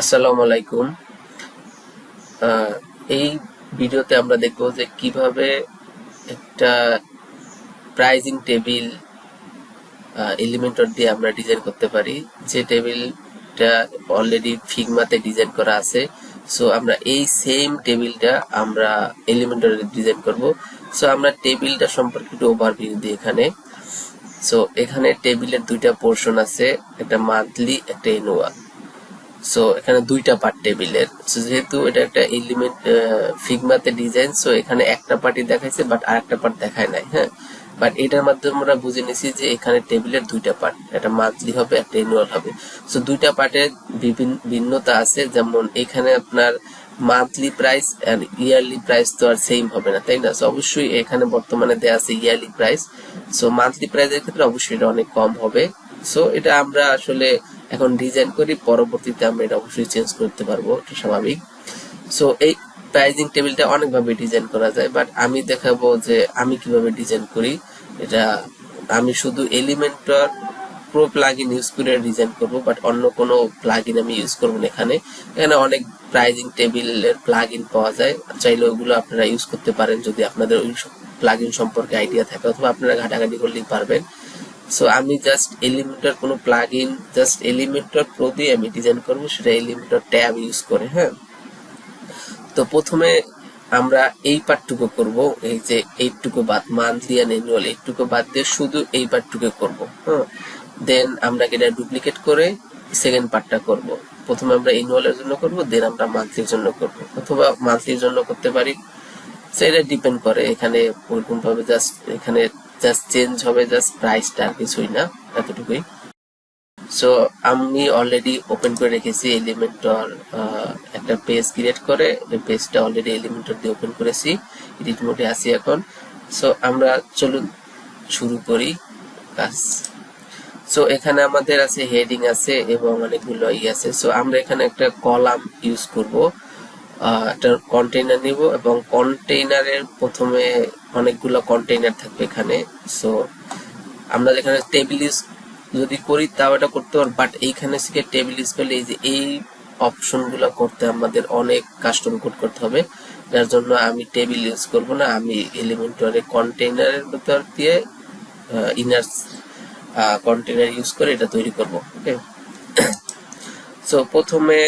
আসসালামু আলাইকুম। এই ভিডিওতে আমরা দেখব যে কিভাবে একটা প্রাইজিং টেবিল এলিমেন্টর দিয়ে আমরা ডিজাইন করতে পারি, যে টেবিলটা অলরেডি ফিগমাতে ডিজাইন করা আছে। সো আমরা এই সেম টেবিলটা আমরা এলিমেন্টরে ডিজাইন করব। সো আমরা টেবিলটা সম্পর্কে একটু ওভারভিউ দিই এখানে। সো এখানে টেবিলের দুইটা পোর্শন আছে, একটা মান্থলি, একটা অ্যানুয়াল। সো এখানে দুইটা পার্ট টেবিলের। সো যেহেতু এটা একটা এলিমেন্ট ফিগমাতে ডিজাইন, সো এখানে একটা পার্টই দেখাইছে বাট আরেকটা পার্ট দেখায় নাই। হ্যাঁ, বাট এটার মাধ্যমে আমরা বুঝে নিছি যে এখানে টেবিলের দুইটা পার্ট, একটা মান্থলি হবে, একটা অ্যানুয়াল হবে। সো দুইটা পার্টের ভিন্নতা আছে, যেমন এখানে আপনার মান্থলি প্রাইস আর ইয়ারলি প্রাইস তো আর সেম হবে না, তাই না? সো অবশ্যই এখানে বর্তমানে দেয়া আছে ইয়ারলি প্রাইস। সো মান্থলি প্রাইসের ক্ষেত্রে অবশ্যই এটা অনেক কম হবে। সো এটা আমরা আসলে এখন ডিজাইন করি, পরবর্তীতে আমরা এটা অবশ্যই চেঞ্জ করতে পারবো, এটা স্বাভাবিক। সো এই প্রাইজিং টেবিলটা অনেকভাবে ডিজাইন করা যায়, বাট আমি দেখাবো যে আমি কিভাবে ডিজাইন করি এটা। আমি শুধু এলিমেন্টর প্রো প্লাগইন ইউজ করে ডিজাইন করব, বাট অন্য কোনো প্লাগইন আমি ইউজ করব না। এখানে এখানে অনেক প্রাইজিং টেবিলের প্লাগইন পাওয়া যায়, চাইলে ওগুলো আপনারা ইউজ করতে পারেন যদি আপনাদের ওই প্লাগইন সম্পর্কে আইডিয়া থাকে, অথবা আপনারা ঘাটাঘাটি করলেই পারবেন। সো আমি জাস্ট এলিমেন্টর কোনো প্লাগইন, জাস্ট এলিমেন্টর প্রো দিয়ে আমি ডিজাইন করব, সেটা এলিমেন্টর ট্যাব ইউজ করে। হ্যাঁ, তো প্রথমে আমরা এই পার্টটুকু করব, এই যে এইটুকু বাদ, মান্থলি এন্ড অ্যানুয়াল এইটুকু বাদ দিয়ে শুধু এই পার্টটুকু করব। হ্যাঁ, দেন আমরা এটা ডুপ্লিকেট করে সেকেন্ড পার্টটা করব। প্রথমে আমরা অ্যানুয়ালের জন্য করব, দেন আমরা মান্থলির জন্য করব, অথবা মান্থলির জন্য করতে পারি। সেটা ডিপেন্ড করে, এখানে ওরকম ভাবে জাস্ট এখানে জাস্ট চেঞ্জ হবে জাস্ট প্রাইসটা, আর কিছুই না, এতটুকুই। সো আমি অলরেডি ওপেন করে রেখেছি এলিমেন্টর, একটা পেজ ক্রিয়েট করে পেজটা অলরেডি এলিমেন্টর দিয়ে ওপেন করেছি, এডিট মোডে আছি এখন। সো আমরা চলুন শুরু করি কাজ। সো এখানে আমাদের আছে হেডিং আছে এবং অনেকগুলো আছে। সো আমরা এখানে একটা কলাম ইউজ করব, একটা কন্টেইনার নিব, এবং কন্টেইনারের প্রথমে অনেকগুলো কন্টেইনার থাকবে এখানে। সো আমরা যেখানে টেবিল ইউজ যদি করি তাও এটা করতে পারবো, বাট এইখানে থেকে টেবিল ইউজ করলে এই যে এই অপশনগুলো করতে আমাদের অনেক কাস্টম কোড করতে হবে, যার জন্য আমি টেবিল ইউজ করব না। আমি এলিমেন্টরে কন্টেইনারের ভিতর দিয়ে ইনার কন্টেইনার ইউজ করে এটা তৈরি করব। ওকে, সো প্রথমে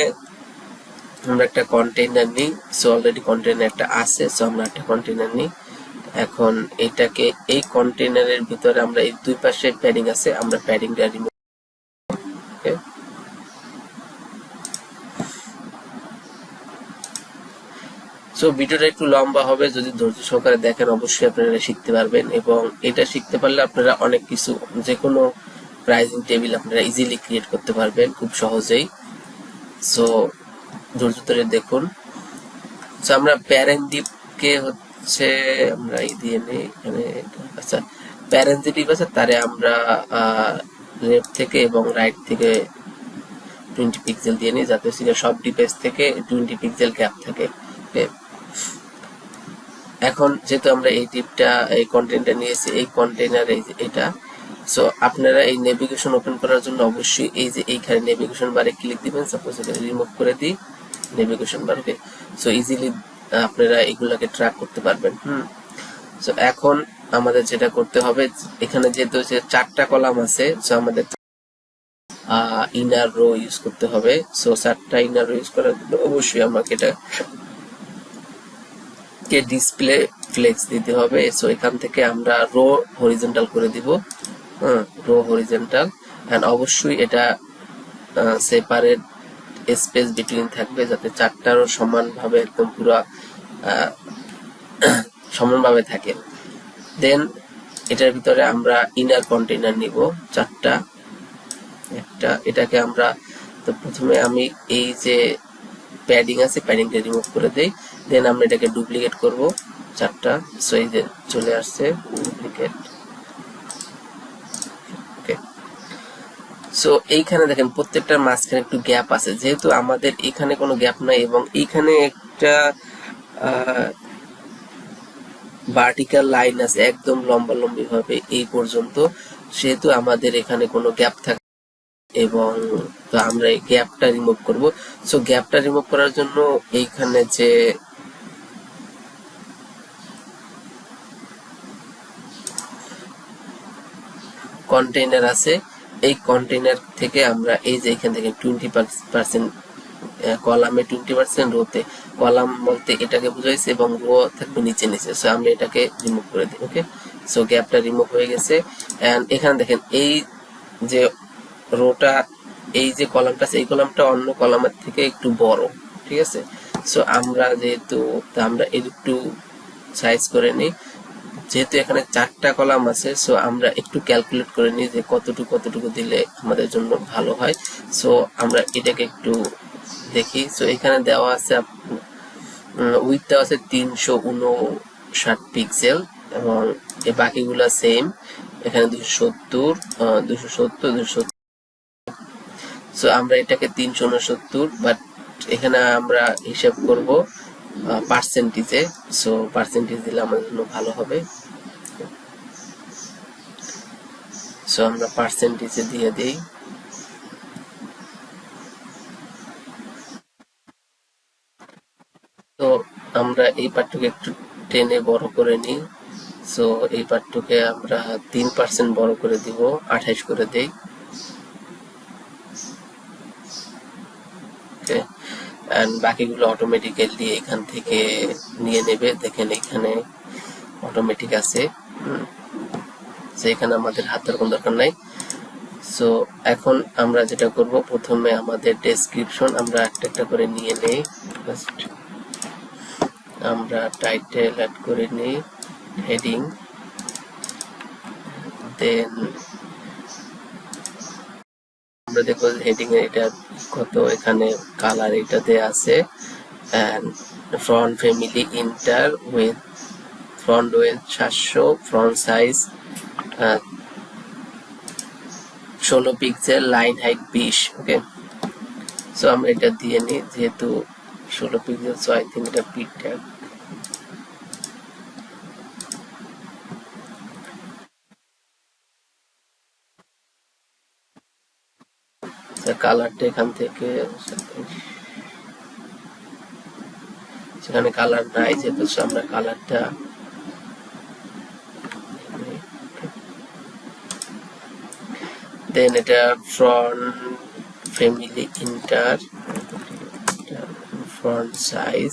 আমরা একটা কন্টেইনার নিই। সো অলরেডি কন্টেইনার একটা আছে, সো আমরা একটা কন্টেইনার নিই। এখন এটাকে এই কন্টেইনারের ভিতরে আমরা এই দুই পাশে প্যাডিং আছে, আমরা প্যাডিংটা রিমুভ। ওকে, সো ভিডিওটা একটু লম্বা হবে, যদি ধৈর্য সহকারে দেখেন অবশ্যই আপনারা শিখতে পারবেন, এবং এটা শিখতে পারলে আপনারা অনেক কিছু, যে কোনো প্রাইজিং টেবিল আপনারা ইজিলি ক্রিয়েট করতে পারবেন খুব সহজেই। সো ধৈর্য ধরে দেখুন। সো আমরা প্যারেন্টডিপকে হচ্ছে আমরা এই দিয়ে নেই এখানে। আচ্ছা, প্যারেন্টডিপ আছে, তারে আমরা লেফট থেকে এবং রাইট থেকে 20 পিক্সেল দিয়ে নিই, যাতে সব ডিপেস থেকে 20 পিক্সেল গ্যাপ থাকে। এখন যেহেতু আমরা এই টিপটা, এই কন্টেন্টটা নিয়েছি, এই কন্টেইনার এটা। সো আপনারা এই নেভিগেশন ওপেন করার জন্য অবশ্যই এই যে এইখানে নেভিগেশন বারে ক্লিক দিবেন। সাপোজ এটা রিমুভ করে দিই নেভিগেশন বার। ওকে, সো ইজিলি আপনারা এগুলাকে ট্র্যাক করতে পারবেন। সো এখন আমাদের যেটা করতে হবে, এখানে যেহেতু চারটা কলাম আছে, সো আমাদের ইনার রো ইউজ করতে হবে। সো চারটা ইনার রো ইউজ করার জন্য অবশ্যই আমাকে এটা কে ডিসপ্লে ফ্লেক্স দিতে হবে। সো এখান থেকে আমরা রো হরিজন্টাল করে দিব, রো হরিজন্টাল, এন্ড অবশ্যই এটা সেপারেট স্পেস বিটুইন থাকবে, যাতে চারটারও সমানভাবে একদম পুরো সমানভাবে থাকে। দেন এটার ভিতরে আমরা ইনার কন্টেইনার নিব চারটা, একটা এটাকে আমরা, তো প্রথমে আমি এই যে প্যাডিং আছে প্যাডিংটা রিমুভ করে দেই, দেন আমরা এটাকে ডুপ্লিকেট করব চারটা। সো এই যে চলে আসছে ডুপ্লিকেট। ওকে, সো এইখানে দেখেন প্রত্যেকটার মাঝখানে একটু গ্যাপ আছে, যেহেতু আমাদের এখানে কোনো গ্যাপ নাই এবং এইখানে একটা ভার্টিক্যাল লাইন আছে একদম লম্বা লম্বি ভাবে এই পর্যন্ত, সেহেতু আমাদের এখানে কোনো গ্যাপ থাকে এবং তো আমরা এই গ্যাপটা রিমুভ করব। সো গ্যাপটা রিমুভ করার জন্য এইখানে যে কন্টেইনার আছে, এই কন্টেইনার থেকে আমরা এই যে এখান থেকে 20% কলামে 20%, রোতে, কলাম বলতে এটাকে বুঝাইছে এবং রো থাকবে নিচে নিচে। সো আমরা এটাকে রিমুভ করে দিই। ওকে, সো গ্যাপটা রিমুভ হয়ে গেছে। এন্ড এখানে দেখেন এই যে রোটা, এই যে কলামটা আছে, এই কলামটা অন্য কলামের থেকে একটু বড়, ঠিক আছে। সো আমরা যেহেতু আমরা একটু সাইজ করে নিই, যেহেতু এখানে 4টা কলাম আছে, সো আমরা একটু ক্যালকুলেট করে নিই যে কতটুকু দিলে আমাদের জন্য ভালো হয়। সো আমরা এটাকে একটু দেখি। সো এখানে দেওয়া আছে উইথ দেওয়া আছে 359 পিক্সেল এবং এই বাকিগুলা সেম। এখানে 270, সো আমরা এটাকে 369, বাট এখানে আমরা হিসাব করব পার্সেন্টেজে। সো পার্সেন্টেজ দিলে আমাদের জন্য ভালো হবে। সো আমরা পার্সেন্টেজে দিয়ে দেই। তো আমরা এই পার্টটুকে একটু টেনে বড় করে নিই। সো এই পার্টটুকে আমরা 3% বড় করে দিব, 28 করে দেই। ওকে, এন্ড বাকিগুলো অটোমেটিক্যালি এখান থেকে নিয়ে নেবে। দেখেন এখানে অটোমেটিক আছে, এখানে আমাদের হাতের কোনো দরকার নাই। সো এখন আমরা যেটা করব, প্রথমে আমাদের ডেসক্রিপশন আমরা একটা করে নিয়ে নেই। আমরা টাইটেল অ্যাড করে নিই, হেডিং, দেন আমরা দেখবো হেডিং এর এটা কত, এখানে কালার এটা দেয়া আছে। And font family Inter weight font weight 700, font size 16 pixel, line height 20। Okay, so আমরা এটা দিয়ে নিই, যেহেতু 16 পিক্সেল, সো আই থিঙ্ক এটা পিক ট্যাগ। কালারটা এখান থেকে, সেখানে কালার নাই যেহেতু, আমরা কালারটা দেন এটা front family inter font size,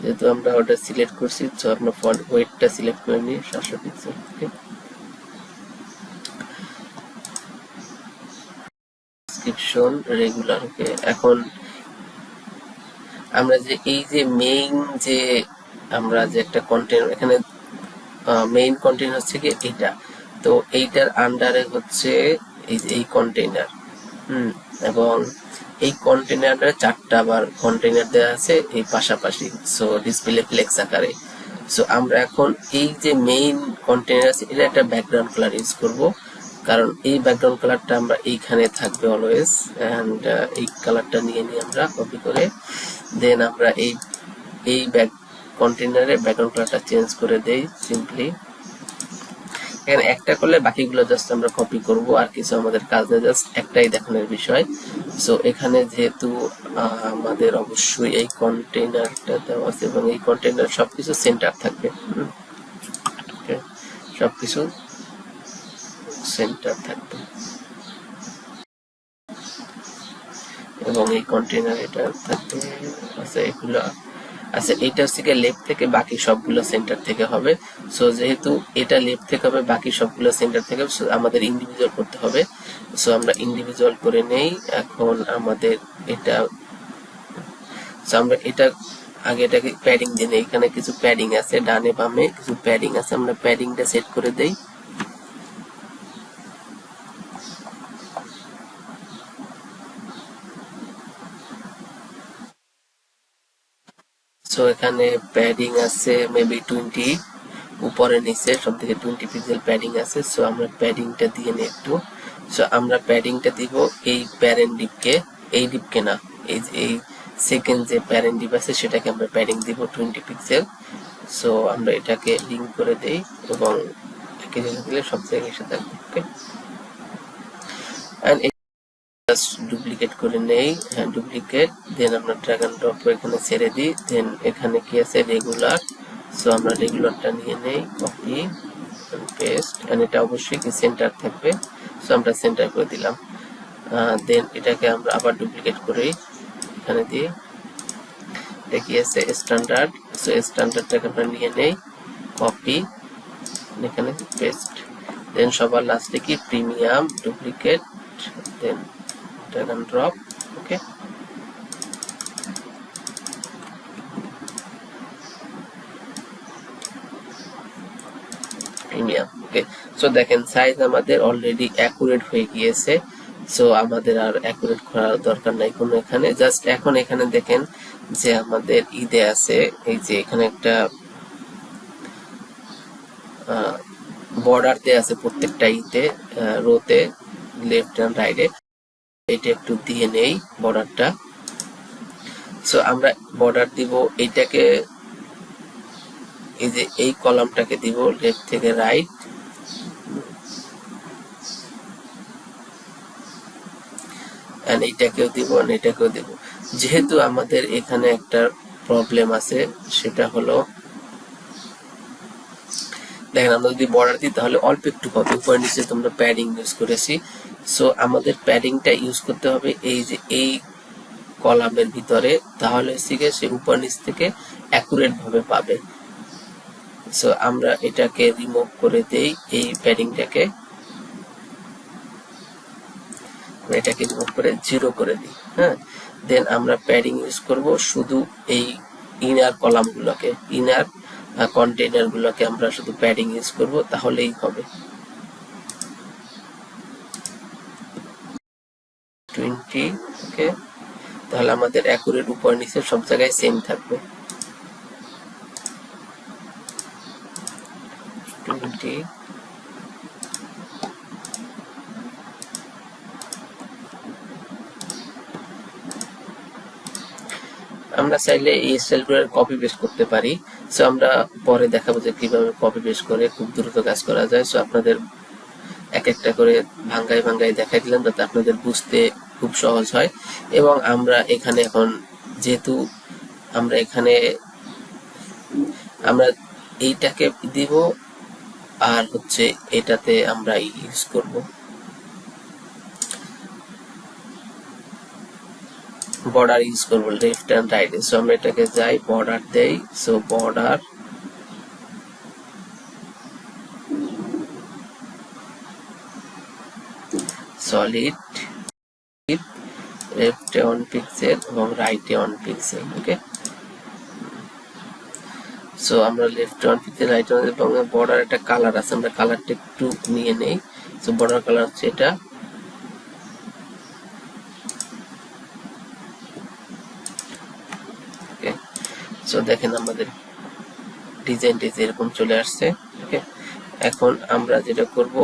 যেহেতু আমরা ওটা সিলেক্ট করছি, তো আমরা ফন্ট ওয়েটটা সিলেক্ট করে নিই 700 পিক্সেল। ওকে, ডেসক্রিপশন রেগুলার। ওকে, এখন আমরা যে এই যে মেইন যে আমরা যে একটা কন্টেন্ট, এখানে মেইন কন্টেন্ট হচ্ছে কি এটা, তো এইটার আন্ডারে হচ্ছে এই যে এই কন্টেইনার, এবং এই কন্টেইনারে 4টা আবার কন্টেইনার দেওয়া আছে এই পাশাপাশি, সো ডিসপ্লে ফ্লেক্স আকারে। সো আমরা এখন এই যে মেইন কন্টেইনার আছে, এটা একটা ব্যাকগ্রাউন্ড কালার ইউজ করব, কারণ এই ব্যাকগ্রাউন্ড কালারটা আমরা এইখানে থাকবে অলওয়েজ। এন্ড এই কালারটা নিয়ে আমরা কপি করে দেন আমরা এই ব্যাক কন্টেইনারে ব্যাকগ্রাউন্ড কালারটা চেঞ্জ করে দেই সিম্পলি। এখানে একটা করলে বাকিগুলো জাস্ট আমরা কপি করব, আর কিছু আমাদের কাজ নেই, জাস্ট একটাই দেখানোর বিষয়। সো এখানে যেহেতু আমাদের অবশ্যই এই কন্টেইনারটা দেওয়া আছে এবং এই কন্টেইনার সবকিছু সেন্টার থাকবে, সবকিছু সেন্টার থাকবে এবং এই কন্টেইনার এটা থাকবে। আচ্ছা, এগুলো আচ্ছা, এটা হচ্ছে লেফট থেকে, বাকি সবগুলো সেন্টার থেকে হবে। সো যেহেতু এটা লেফট থেকে হবে, বাকি সবগুলো সেন্টার থেকে, আমাদের ইন্ডিভিজুয়াল করতে হবে। সো আমরা ইন্ডিভিজুয়াল করে নেই। এখন আমাদের এটা, সো আমরা এটা আগে এটাকে প্যাডিং দিয়ে নেই। এখানে কিছু প্যাডিং আছে, ডানে বামে কিছু প্যাডিং আছে, আমরা প্যাডিংটা সেট করে দেই। সো এখানে প্যাডিং আছে মেবি 20, উপরে নিচে সব থেকে 20 পিক্সেল প্যাডিং আছে। সো আমরা প্যাডিংটা দিয়ে নিই একটু। সো আমরা প্যাডিংটা দিব এই প্যারেন্ট ডিপকে, এই ডিপকে না, এই সেকেন্ড যে প্যারেন্ট ডিপ আছে সেটাকে আমরা প্যাডিং দিব 20 পিক্সেল। সো আমরা এটাকে লিঙ্ক করে দেই এবং একই জায়গায় দিলে সব জায়গায় এসে থাকবে। ওকে, এন্ড জাস্ট ডুপ্লিকেট করে নেই, হ্যাঁ ডুপ্লিকেট, দেন আমরা ড্র্যাগ এন্ড ড্রপ এখানে ছেড়ে দিই, দেন এখানে কি আছে রেগুলার, সো আমরা রেগুলারটা নিয়ে নেই, কপি পেস্ট, এন্ড এটা অবশ্যই কি সেন্টার থাকবে, সো আমরা সেন্টার করে দিলাম। দেন এটাকে আমরা আবার ডুপ্লিকেট করি, এখানে দিয়ে এটা কি আছে স্ট্যান্ডার্ড, সো স্ট্যান্ডার্ডটাকে আমরা নিয়ে নেই, কপি এখানে পেস্ট, দেন সবার লাস্টে কি premium duplicate, then drag and drop, okay. Premium, okay. So দেখেন সাইজ আমাদের অলরেডি অ্যাকুরেট হয়ে গিয়েছে, সো আমাদের আর অ্যাকুরেট করার দরকার নাই কোনো, এখানে জাস্ট এখন এখানে দেখেন যে আমাদের ঈদে আছে, এই যে এখানে একটা বর্ডার দেয়া আছে প্রত্যেকটা ঈদে রোতে লেফট এন্ড রাইটে, এটা একটু দিয়ে নেই বর্ডারটা, সো আমরা বর্ডার দিব এইটাকে, এই যে এই কলামটাকে দিব লেফট থেকে রাইট, এন্ড এইটাকেও দিব এন্ড এটাকেও দিব। যেহেতু আমাদের এখানে একটা প্রবলেম আছে, সেটা হলো দেখেন আমরা যদি বর্ডার দিই তাহলে অল্প একটু পাবো, উপরে নিচে তোমরা প্যাডিং ইউজ করেছি, সো আমাদের প্যাডিংটা ইউজ করতে হবে এই যে এই কলামের ভিতরে, তাহলে সে উপর নিচ থেকে অ্যাকুরেট ভাবে পাবে। সো আমরা এটাকে রিমুভ করে দেই, এই প্যাডিংটাকে এটাকে রিমুভ করে 0 করে দিই, হ্যাঁ। দেন আমরা প্যাডিং ইউজ করব শুধু এই ইনার কলামগুলোকে, ইনার কন্টেইনার গুলোকে আমরা শুধু প্যাডিং ইউজ করব, তাহলেই হবে। 20, ওকে, তাহলে আমাদের অ্যাকুরেট উপর নিচে সব জায়গায় সেম থাকবে। 20, আমরা চাইলে এই স্টাইলগুলোর কপি পেস্ট করতে পারি, সো আমরা পরে দেখাবো যে কিভাবে কপি পেস্ট করে খুব দ্রুত কাজ করা যায়। সো আপনাদের এক একটা করে ভাঙ্গাই ভাঙ্গাই দেখাই দিলাম যাতে আপনাদের বুঝতে খুব সহজ হয়। এবং আমরা এখানে এখন যেহেতু আমরা এখানে আমরা এইটাকে দিব আর হচ্ছে এটাতে আমরা ইউজ করব বর্ডার ইউজ করব লেফট এন্ড রাইট, সো আমরা এটাকে যাই বর্ডার দেই, সো বর্ডার সলিড লেফটে 1 পিক্সেল এবং রাইটে 1 পিক্সেল, ওকে। সো আমরা লেফট 1 পিক্সেল রাইট 1, এবং বর্ডার একটা কালার আছে, আমরা কালারটা একটু নিয়ে নেই, সো বর্ডার কালার হচ্ছে এটা, ওকে। সো দেখেন আমাদের ডিজাইনটা এরকম চলে আসছে, ওকে। এখন আমরা যেটা করব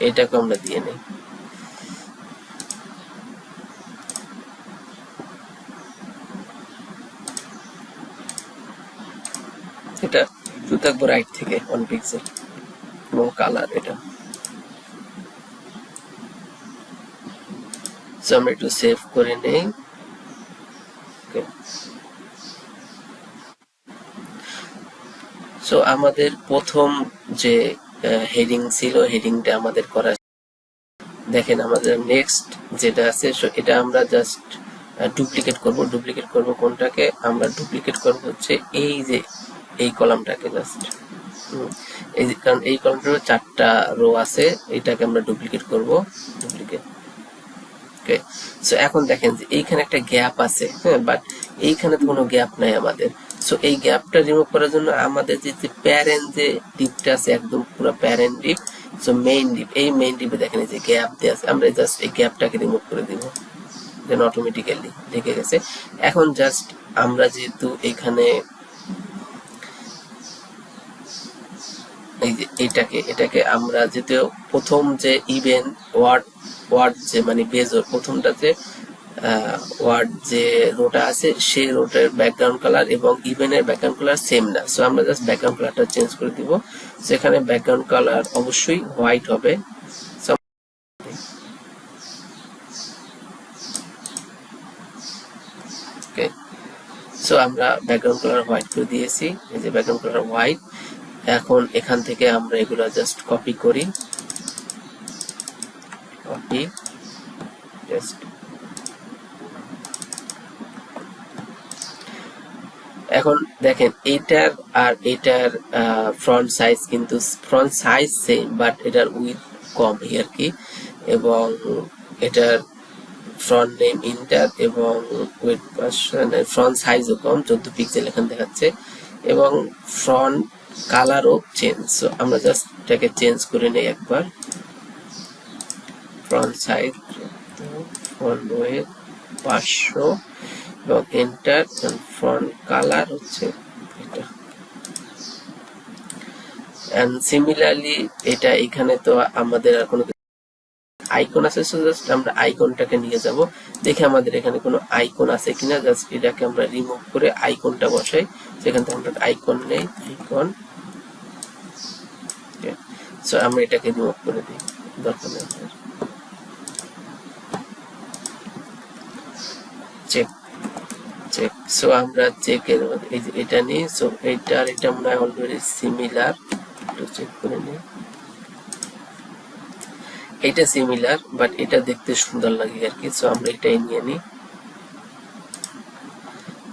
এটাকে আমরা দিয়ে নেই, এটা একটু থাকবো রাইট থেকে 1 পিক্সেল এবং কালার এটা, সো আমরা একটু সেভ করে নেই, ওকে। সো আমাদের প্রথম যে হেডিং ছিল, হেডিংটা আমাদের করা, দেখেন আমাদের নেক্সট যেটা আছে, সো এটা আমরা জাস্ট ডুপ্লিকেট করব কোনটাকে, আমরা ডুপ্লিকেট করব হচ্ছে এই যে এই কলামটাকে, জাস্ট এই কারণ এই কলামটার 4টা রো আছে, এটাকে আমরা ডুপ্লিকেট করব, ডুপ্লিকেট, ওকে। সো এখন দেখেন যে এইখানে একটা গ্যাপ আছে, হ্যাঁ, বাট এইখানে তো কোনো গ্যাপ নাই আমাদের, সো এই গ্যাপটা রিমুভ করার জন্য আমাদের যে প্যারেন্ট যে ডিপটা আছে একদম পুরো parent deep, so main deep, এই মেইন ডিপে দেখেন যে গ্যাপ দেয়া আছে, আমরা জাস্ট এই গ্যাপটাকে রিমুভ করে দিব, দেন অটোমেটিক্যালি ঢেকে গেছে। এখন জাস্ট আমরা যেহেতু এখানে এই যে এটাকে আমরা যেহেতু প্রথম যে ইভেন ওয়ার্ড যে মানে বেজর প্রথমটাতে ওয়ার্ড যে রোটা আছে সেই রোটের ব্যাকগ্রাউন্ড কালার এবং ইভেনের ব্যাকগ্রাউন্ড কালার সেম না, সো আমরা জাস্ট ব্যাকগ্রাউন্ড কালারটা চেঞ্জ করে দিব, সেখানে ব্যাকগ্রাউন্ড কালার অবশ্যই হোয়াইট হবে। সো আমরা ব্যাকগ্রাউন্ড কালার হোয়াইট করে দিয়েছি, এই যে ব্যাকগ্রাউন্ড কালার হোয়াইট। এখন এখান থেকে আমরা এগুলো জাস্ট কপি করি, কপি জাস্ট। এখন দেখেন এইটার আর এটার ফ্রন্ট সাইজ কিন্তু ফ্রন্ট সাইজ সেম, বাট এটার উইথ কম আর কি, এবং এটার ফ্রন্ট নেম ইন্টার এবং উইথ ফ্রন্ট সাইজও কম, 14 পিক্সেল এখানে দেখাচ্ছে, এবং ফ্রন্ট কালারও চেঞ্জ। সো আমরা জাস্ট এটাকে চেঞ্জ করে নেই একবার, ফ্রন্ট সাইজ ফ্রন্ট ওয়েট 500 এবং এন্টার, ফ্রন্ট কালার হচ্ছে এটা। এন্ড সিমিলারলি এটা এখানে তো আমাদের আর কোনো আইকন আছে, সো জাস্ট আমরা আইকনটাকে নিয়ে যাব, দেখে আমাদের এখানে কোনো আইকন আছে কিনা, জাস্ট এটাকে আমরা রিমুভ করে আইকনটা বসাই, সেখান থেকে আমরা আইকন নেই, আইকন। সো আমরা এটাকে রিমুভ করে দিই, দরকার নেই। চেক চেক, সো আমরা চেকের এই যে এটা নিই, সো এটা আর এটা মনে হয় অলরেডি সিমিলার, একটু চেক করে নিই। এটা সিমিলার, বাট এটা দেখতে সুন্দর লাগে আর কি, সো আমরা এটাই নিয়ে নিই।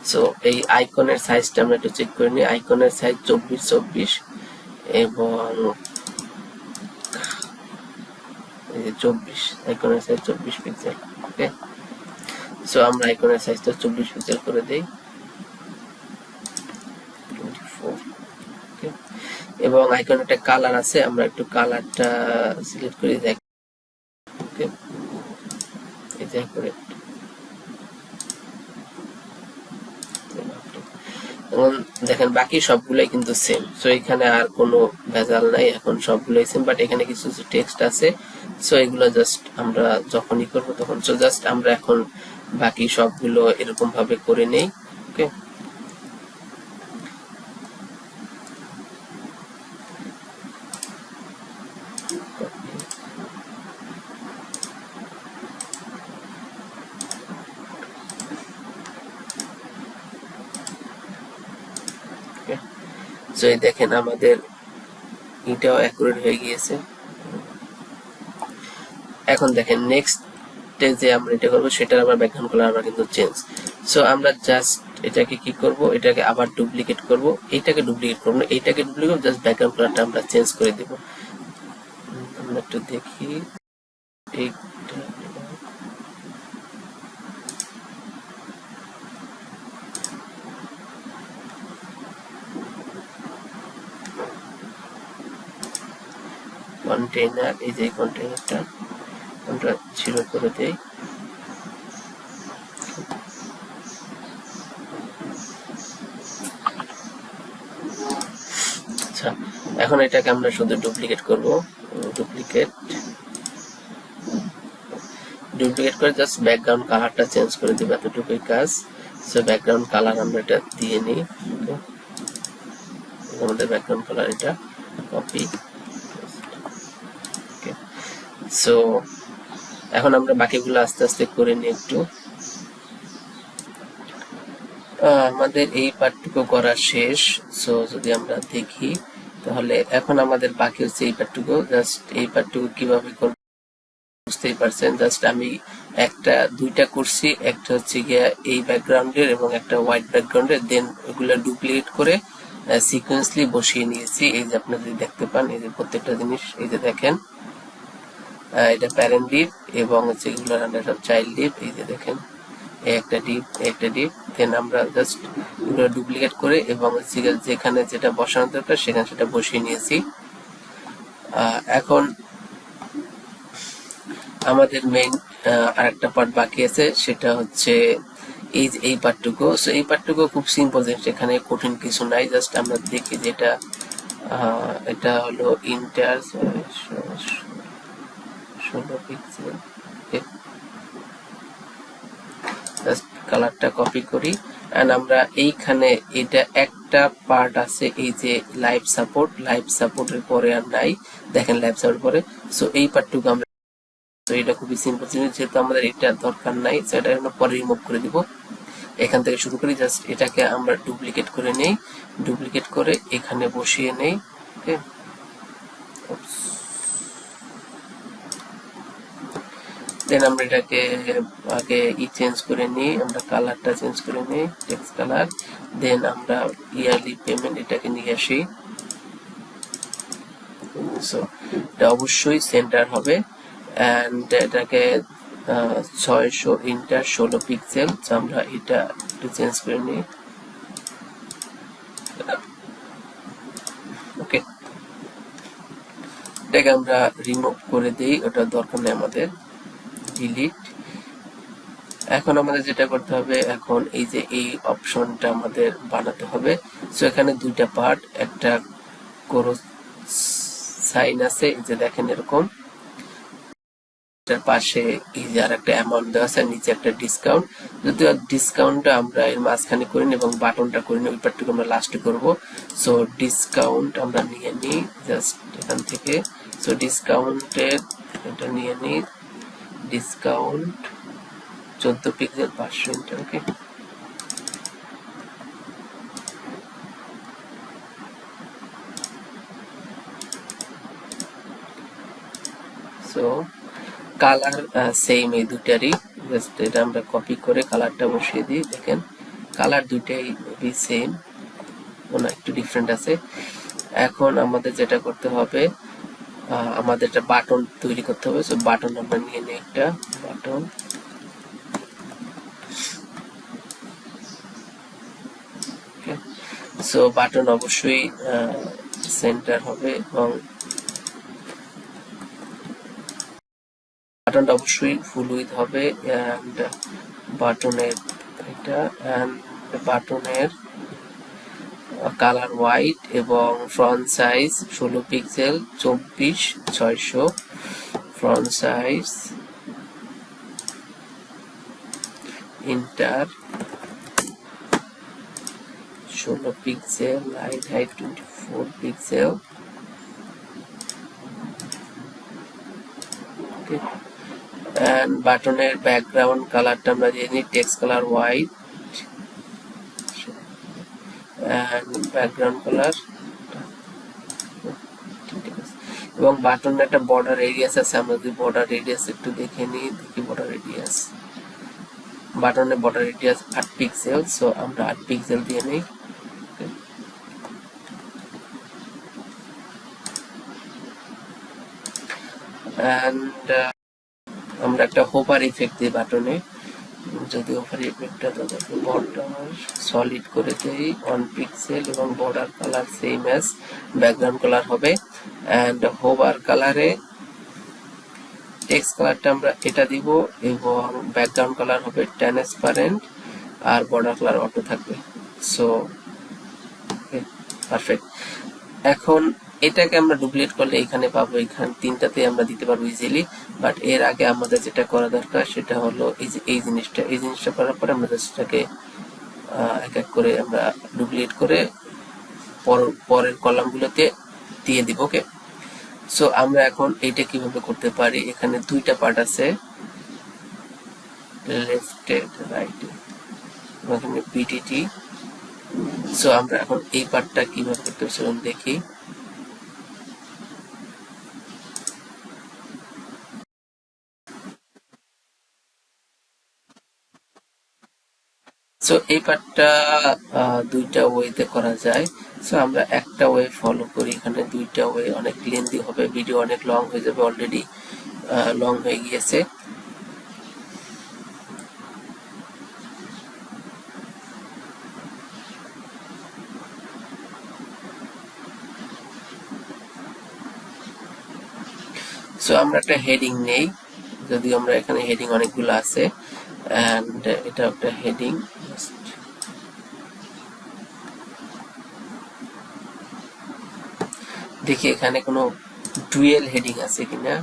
সো এই আইকনের সাইজটা আমরা একটু চেক করে নিই, আইকনের সাইজ 24 এবং এই যে 24, আইকনের সাইজ 24 পিক্সেল। ওকে, সো আমরা আইকনের সাইজটা 24 পিক্সেল করে দেই, 24। ওকে, এবং আইকনের একটা কালার আছে, আমরা একটু কালারটা সিলেক্ট করে দেখ। ওকে, এই যে করে এবং দেখেন বাকি সবগুলাই কিন্তু সেম, সো এখানে আর কোনো ভেজাল নাই, এখন সবগুলাই সেম, বাট এখানে কিছু কিছু টেক্সট আছে, সো এগুলো জাস্ট আমরা যখনই করবো তখন, সো জাস্ট আমরা এখন বাকি সবগুলো এরকম ভাবে করে নেই। ওকে, সো এই দেখেন আমাদের এটাও অ্যাকুরেট হয়ে গিয়েছে। এখন দেখেন নেক্সট যে আমরা এটা করবো সেটার আবার ব্যাকগ্রাউন্ড কালার আমরা কিন্তু চেঞ্জ। সো আমরা জাস্ট এটাকে কি করব, এটাকে আবার ডুপ্লিকেট করব, এইটাকে ডুপ্লিকেট করব না, এইটাকে ডুপ্লিকেট জাস্ট ব্যাকগ্রাউন্ড কালারটা আমরা চেঞ্জ করে দেব। আমরা একটু দেখি, এইটা কন্টেইনার, এই যে কন্টেইনারটা আমরা 0 করে দেই। আচ্ছা, এখন এটাকে আমরা শুধু ডুপ্লিকেট করব, ডুপ্লিকেট করে জাস্ট ব্যাকগ্রাউন্ড কালারটা চেঞ্জ করে দিব, এতটুকুই কাজ। সো ব্যাকগ্রাউন্ড কালার আমরা এটা দিয়ে নিই, আমাদের ব্যাকগ্রাউন্ড কালার এটা কপি। সো এখন আমরা বাকিগুলো আস্তে আস্তে করে নিই একটু। আমাদের এই পার্টটুকু করা শেষ। সো যদি আমরা দেখি তাহলে এখন আমাদের বাকি হচ্ছে এই পার্টটুকু, জাস্ট এই পার্টটুকু কিভাবে করব বুঝতেই পারছেন। জাস্ট আমি দুইটা করছি, একটা হচ্ছে গিয়া এই ব্যাকগ্রাউন্ডের এবং একটা হোয়াইট ব্যাকগ্রাউন্ডের, দেন ওগুলো ডুপ্লিকেট করে সিকোয়েন্সলি বসিয়ে নিয়েছি। এই যে আপনারা যদি দেখতে পান, এই যে প্রত্যেকটা জিনিস, এই যে দেখেন এটা প্যারেন্ট ডিপ এবং হচ্ছে এগুলোর আন্ডার সব চাইল্ড ডিপ, এই যে দেখেন একটা ডিপ, দেন আমরা জাস্ট এগুলো ডুপ্লিকেট করে এবং যেখানে যেটা বসানো দরকার সেখানে সেটা বসিয়ে নিয়েছি। এখন আমাদের মেইন আরেকটা পার্ট বাকি আছে, সেটা হচ্ছে এই পার্টটুকু। সো এই পার্টটুকু খুব সিম্পল জিনিস, এখানে কঠিন কিছু নাই, জাস্ট আমরা দেখি যেটা এটা হলো ইন্টার 16 পিক্সেল। জাস্ট কালারটা কপি করি এন্ড আমরা এইখানে এটা একটা পার্ট আছে, এই যে লাইভ সাপোর্টের পরে আর নাই, দেখেন লাইভ সাপোর্ট পরে। সো এই পার্টটুকু আমরা, তো এটা খুবই সিম্পল জিনিস, যেহেতু আমাদের এটা দরকার নাই, সেটা আমরা পরে রিমুভ করে দিব। এখান থেকে শুরু করি। জাস্ট এটাকে আমরা ডুপ্লিকেট করে নেই, ডুপ্লিকেট করে এখানে বসিয়ে নেই। ওকে, দেন আমরা এটাকে আগে চেঞ্জ করে নিই, আমরা কালারটা চেঞ্জ করে নিই, টেক্সট কালার। দেন আমরা ইয়ারলি পেমেন্ট এটাকে নিয়ে আসি। সো এটা অবশ্যই সেন্টার হবে, অ্যান্ড এটাকে 600 ইন্টার 16 পিক্সেল। আমরা এটা একটু চেঞ্জ করে নিই। ওকে, এটাকে আমরা রিমুভ করে দিই, ওটা দরকার নেই আমাদের, ডিলিট। এখন আমাদের যেটা করতে হবে, এখন এই যে এই অপশনটা আমাদের বানাতে হবে। সো এখানে দুইটা পার্ট, একটা কোরো সাইন আছে, এই যে দেখেন এরকম, এটার পাশে এই যে আর একটা অ্যামাউন্ট দেওয়া আছে, নিচে একটা ডিসকাউন্ট। যদিও ডিসকাউন্টটা আমরা এর মাঝখানে করি এবং বাটনটা করি না, ওই পার্টটুকু আমরা লাস্টে করবো। সো ডিসকাউন্ট আমরা নিয়ে নিই জাস্ট এখান থেকে। সো ডিসকাউন্টের এটা নিয়ে নিই, ডিসকাউন্ট 14 পিক্সেল 500 ইন্টার। ওকে, সো কালার সেম এই দুটারই, জাস্ট এটা আমরা কপি করে কালারটা বসিয়ে দিই। দেখেন কালার দুইটাই মেবি সেম, কোনো একটু ডিফারেন্ট আছে। এখন আমাদের যেটা করতে হবে, আমাদের একটা বাটন তৈরি করতে হবে। সো বাটন আমরা নিয়ে নিই, একটা বাটন। সো বাটন অবশ্যই সেন্টার হবে এবং বাটনটা অবশ্যই ফুল উইথ হবে, এন্ড বাটনের এটা, এন্ড বাটনের কালার হোয়াইট এবং font size 16 pixel 24/600, font size Inter 16 pixel, height 24 pixel. And বাটনের ব্যাকগ্রাউন্ড কালারটা আমরা দিয়ে নিই text colour white, and background colour. এবং বাটনের একটা বর্ডার রেডিয়াস আছে, আমরা যদি বর্ডার রেডিয়াস একটু দেখে নিই, দেখি বর্ডার রেডিয়াস, বাটনের বর্ডার রেডিয়াস 8 পিক্সেল। সো আমরা 8 পিক্সেল দিয়ে নিই। এন্ড আমরা একটা হোভার ইফেক্ট দিই বাটনে, যদি হোভার ইফেক্টটা তাদেরকে বর্ডার সলিড করে দেই 1 পিক্সেল এবং border colour same as background colour হবে। এন্ড হোভার কালারে টেক্সট কালারটা আমরা এটা দিব এবং ব্যাকগ্রাউন্ড কালার হবে ট্রান্সপারেন্ট আর বর্ডার কালার অটো থাকবে। So perfect. এখন এটাকে আমরা ডুপ্লিকেট করলে এখানে পাবো, এখানে তিনটাতে আমরা দিতে পারবো ইজিলি। বাট এর আগে আমাদের যেটা করা দরকার সেটা হলো এই যে এই জিনিসটা করার পরে আমরা এটাকে এক এক করে আমরা ডুপ্লিকেট করে পরের কলামগুলোতে দিয়ে দিব। ওকে, সো আমরা এখন এইটা কিভাবে করতে পারি, এখানে দুইটা পার্ট আছে, লেফটে রাইটে, এখানে বিটিটি। সো আমরা এখন এই পার্টটা কিভাবে করতে পারি দেখি। সো এই পার্টটা দুইটা ওয়েতে করা যায়। সো আমরা একটা ওয়ে ফলো করি, এখানে দুইটা ওয়ে অনেক লেন্দি হবে, ভিডিও অনেক লং হয়ে যাবে, অলরেডি লং হয়ে গিয়েছে। সো আমরা একটা হেডিং নেই, যদিও আমরা এখানে হেডিং অনেকগুলো আছে, এন্ড এটা একটা হেডিং। দেখি এখানে কোনো ডুয়েল হেডিং আছে কিনা,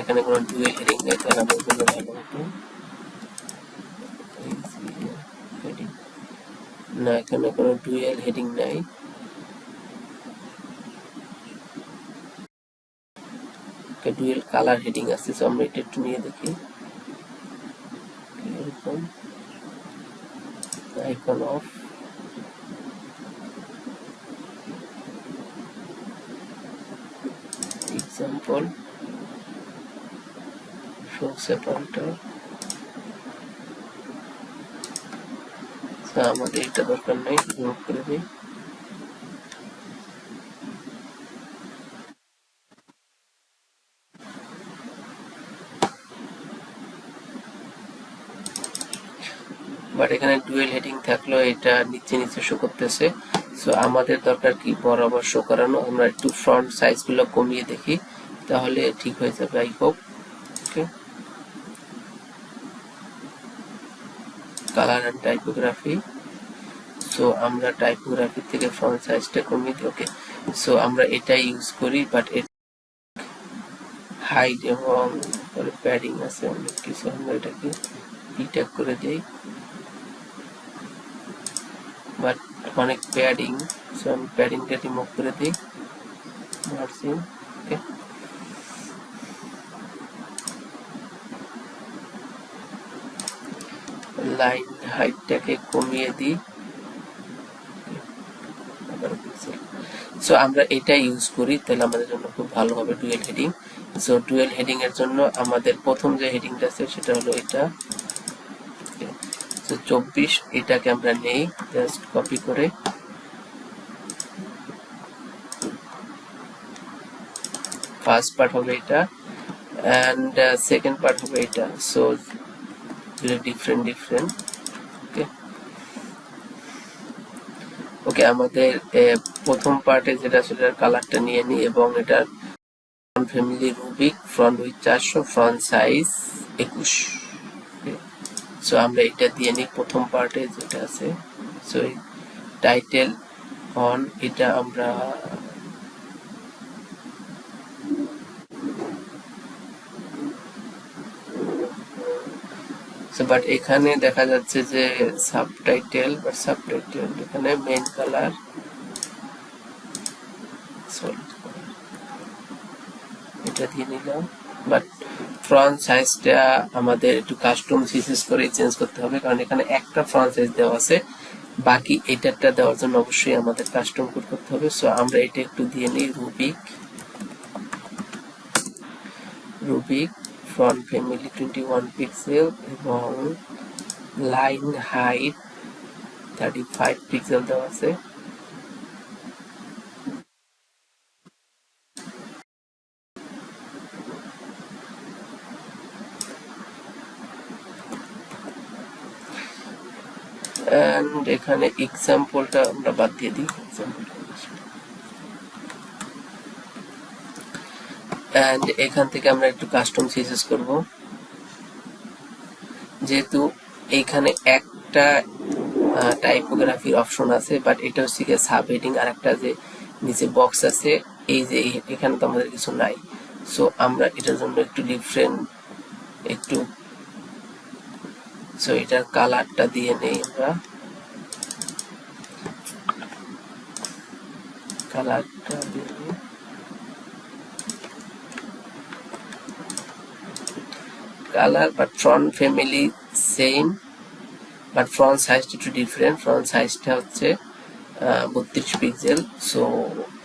এখানে কোনো ডুয়েল হেডিং নেই, তাহলে আমরা বলবো ভালো হতো। না, এখানে কোনো ডুয়েল হেডিং নাই। ডুয়েল কালার হেডিং আছে, সো আমরা এটা একটু নিয়ে দেখি। icon of example show separator. So আমাদের এটা দরকার নেই, রিমুভ করে দিই। বাট এখানে ডুয়েল হেডিং থাকলেও এটা নিচে নিচে শো করতেছে। সো আমাদের দরকার কি বরাবর শো করানো। আমরা একটু ফন্ট সাইজ গুলো কমিয়ে দেখি, তাহলে ঠিক হয়ে যাবে I hope. Okay, colour and typography. So আমরা টাইপোগ্রাফি থেকে ফন্ট সাইজটা কমিয়ে দিই। ওকে, সো আমরা এটা ইউজ করি, বাট হাইট এবং প্যাডিং আছে অনেক কিছু, আমরা এটাকে ডিটেক্ট করে দিই। বাট অনেক প্যাডিং, সো আমি প্যাডিংটা রিমুভ করে দিই, মার্জিন। ওকে, লাইন হাইটটাকে কমিয়ে দিই। সো আমরা এটা ইউজ করি, তাহলে আমাদের জন্য খুব ভালো হবে dual heading. So dual heading এর জন্য আমাদের প্রথম যে হেডিংটা আছে সেটা হলো এটা। সো 24, এটাকে আমরা নেই, জাস্ট কপি করে ফার্স্ট পার্ট হবে এটা এন্ড সেকেন্ড পার্ট হবে এটা। So different. ওকে, ওকে, আমাদের প্রথম পার্টে যেটা সেটার কালারটা নিয়ে নিই এবং এটার family Rubik, front with 400, front size 21। So আমরা এটা দিয়ে নিই প্রথম পার্টে যেটা আছে। সো টাইটেল অন, এটা আমরা বাট এখানে দেখা যাচ্ছে যে সাবটাইটেল এখানে মেইন কালার এটা দিয়ে নিলাম। বাট ফ্রন্ট সাইজটা আমাদের একটু কাস্টম সিসিস করে চেঞ্জ করতে হবে, কারণ এখানে একটা ফ্রন্ট সাইজ দেওয়া আছে, বাকি এটাটা দেওয়ার জন্য অবশ্যই আমাদের কাস্টম কোড করতে হবে। সো আমরা এটা একটু দিয়ে নিই রুবিক ফ্রন্ট ফ্যামিলি 21 পিক্সেল এবং লাইন হাইট 35 পিক্সেল দেওয়া আছে। এন্ড এখানে এক্সাম্পলটা আমরা বাদ দিয়ে দিই, এন্ড এখান থেকে আমরা একটু কাস্টম সিসিস করব। যেহেতু এইখানে একটা টাইপোগ্রাফির অপশন আছে, বাট এটা হচ্ছে সাব হেডিং আর একটা যে নিচে বক্স আছে, এই যে এখানে তো আমাদের কিছু নাই। সো আমরা এটার জন্য একটু ডিফারেন্ট একটু, সো এটার কালারটা দিয়ে নেই আমরা, কালারটা দিয়ে নেই, colour but front family same, but front সাইজটা একটু ডিফারেন্ট। ফ্রন্ট সাইজটা হচ্ছে 32 পিক্সেল। সো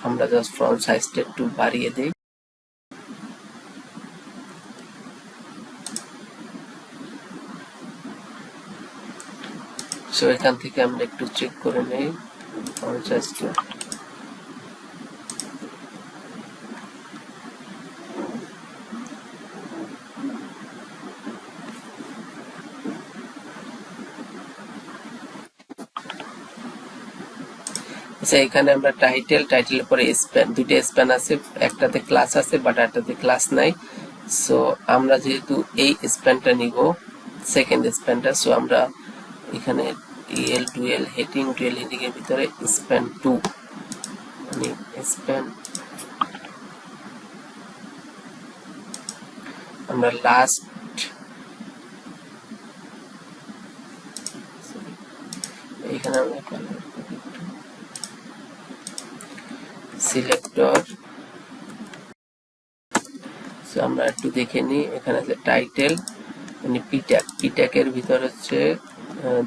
আমরা জাস্ট ফ্রন্ট সাইজটা একটু বাড়িয়ে দেই। সো এখান থেকে আমরা একটু চেক করে নেই ফ্রন্ট সাইজটা। আচ্ছা, এখানে আমরা টাইটেলের পরে স্প্যান, দুইটা স্প্যান আছে, একটাতে ক্লাস আছে বাট একটাতে ক্লাস নাই। সো আমরা যেহেতু এই স্প্যানটা নিব, সেকেন্ড স্প্যানটা, সো আমরা এখানে ডুয়েল হেডিং এর ভিতরে স্প্যান 2 মানে স্প্যান, আমরা লাস্ট এখানে আমরা সিলেক্টর। সো আমরা একটু দেখে নিই, এখানে আছে টাইটেল মানে পিট্যাগ এর ভিতর হচ্ছে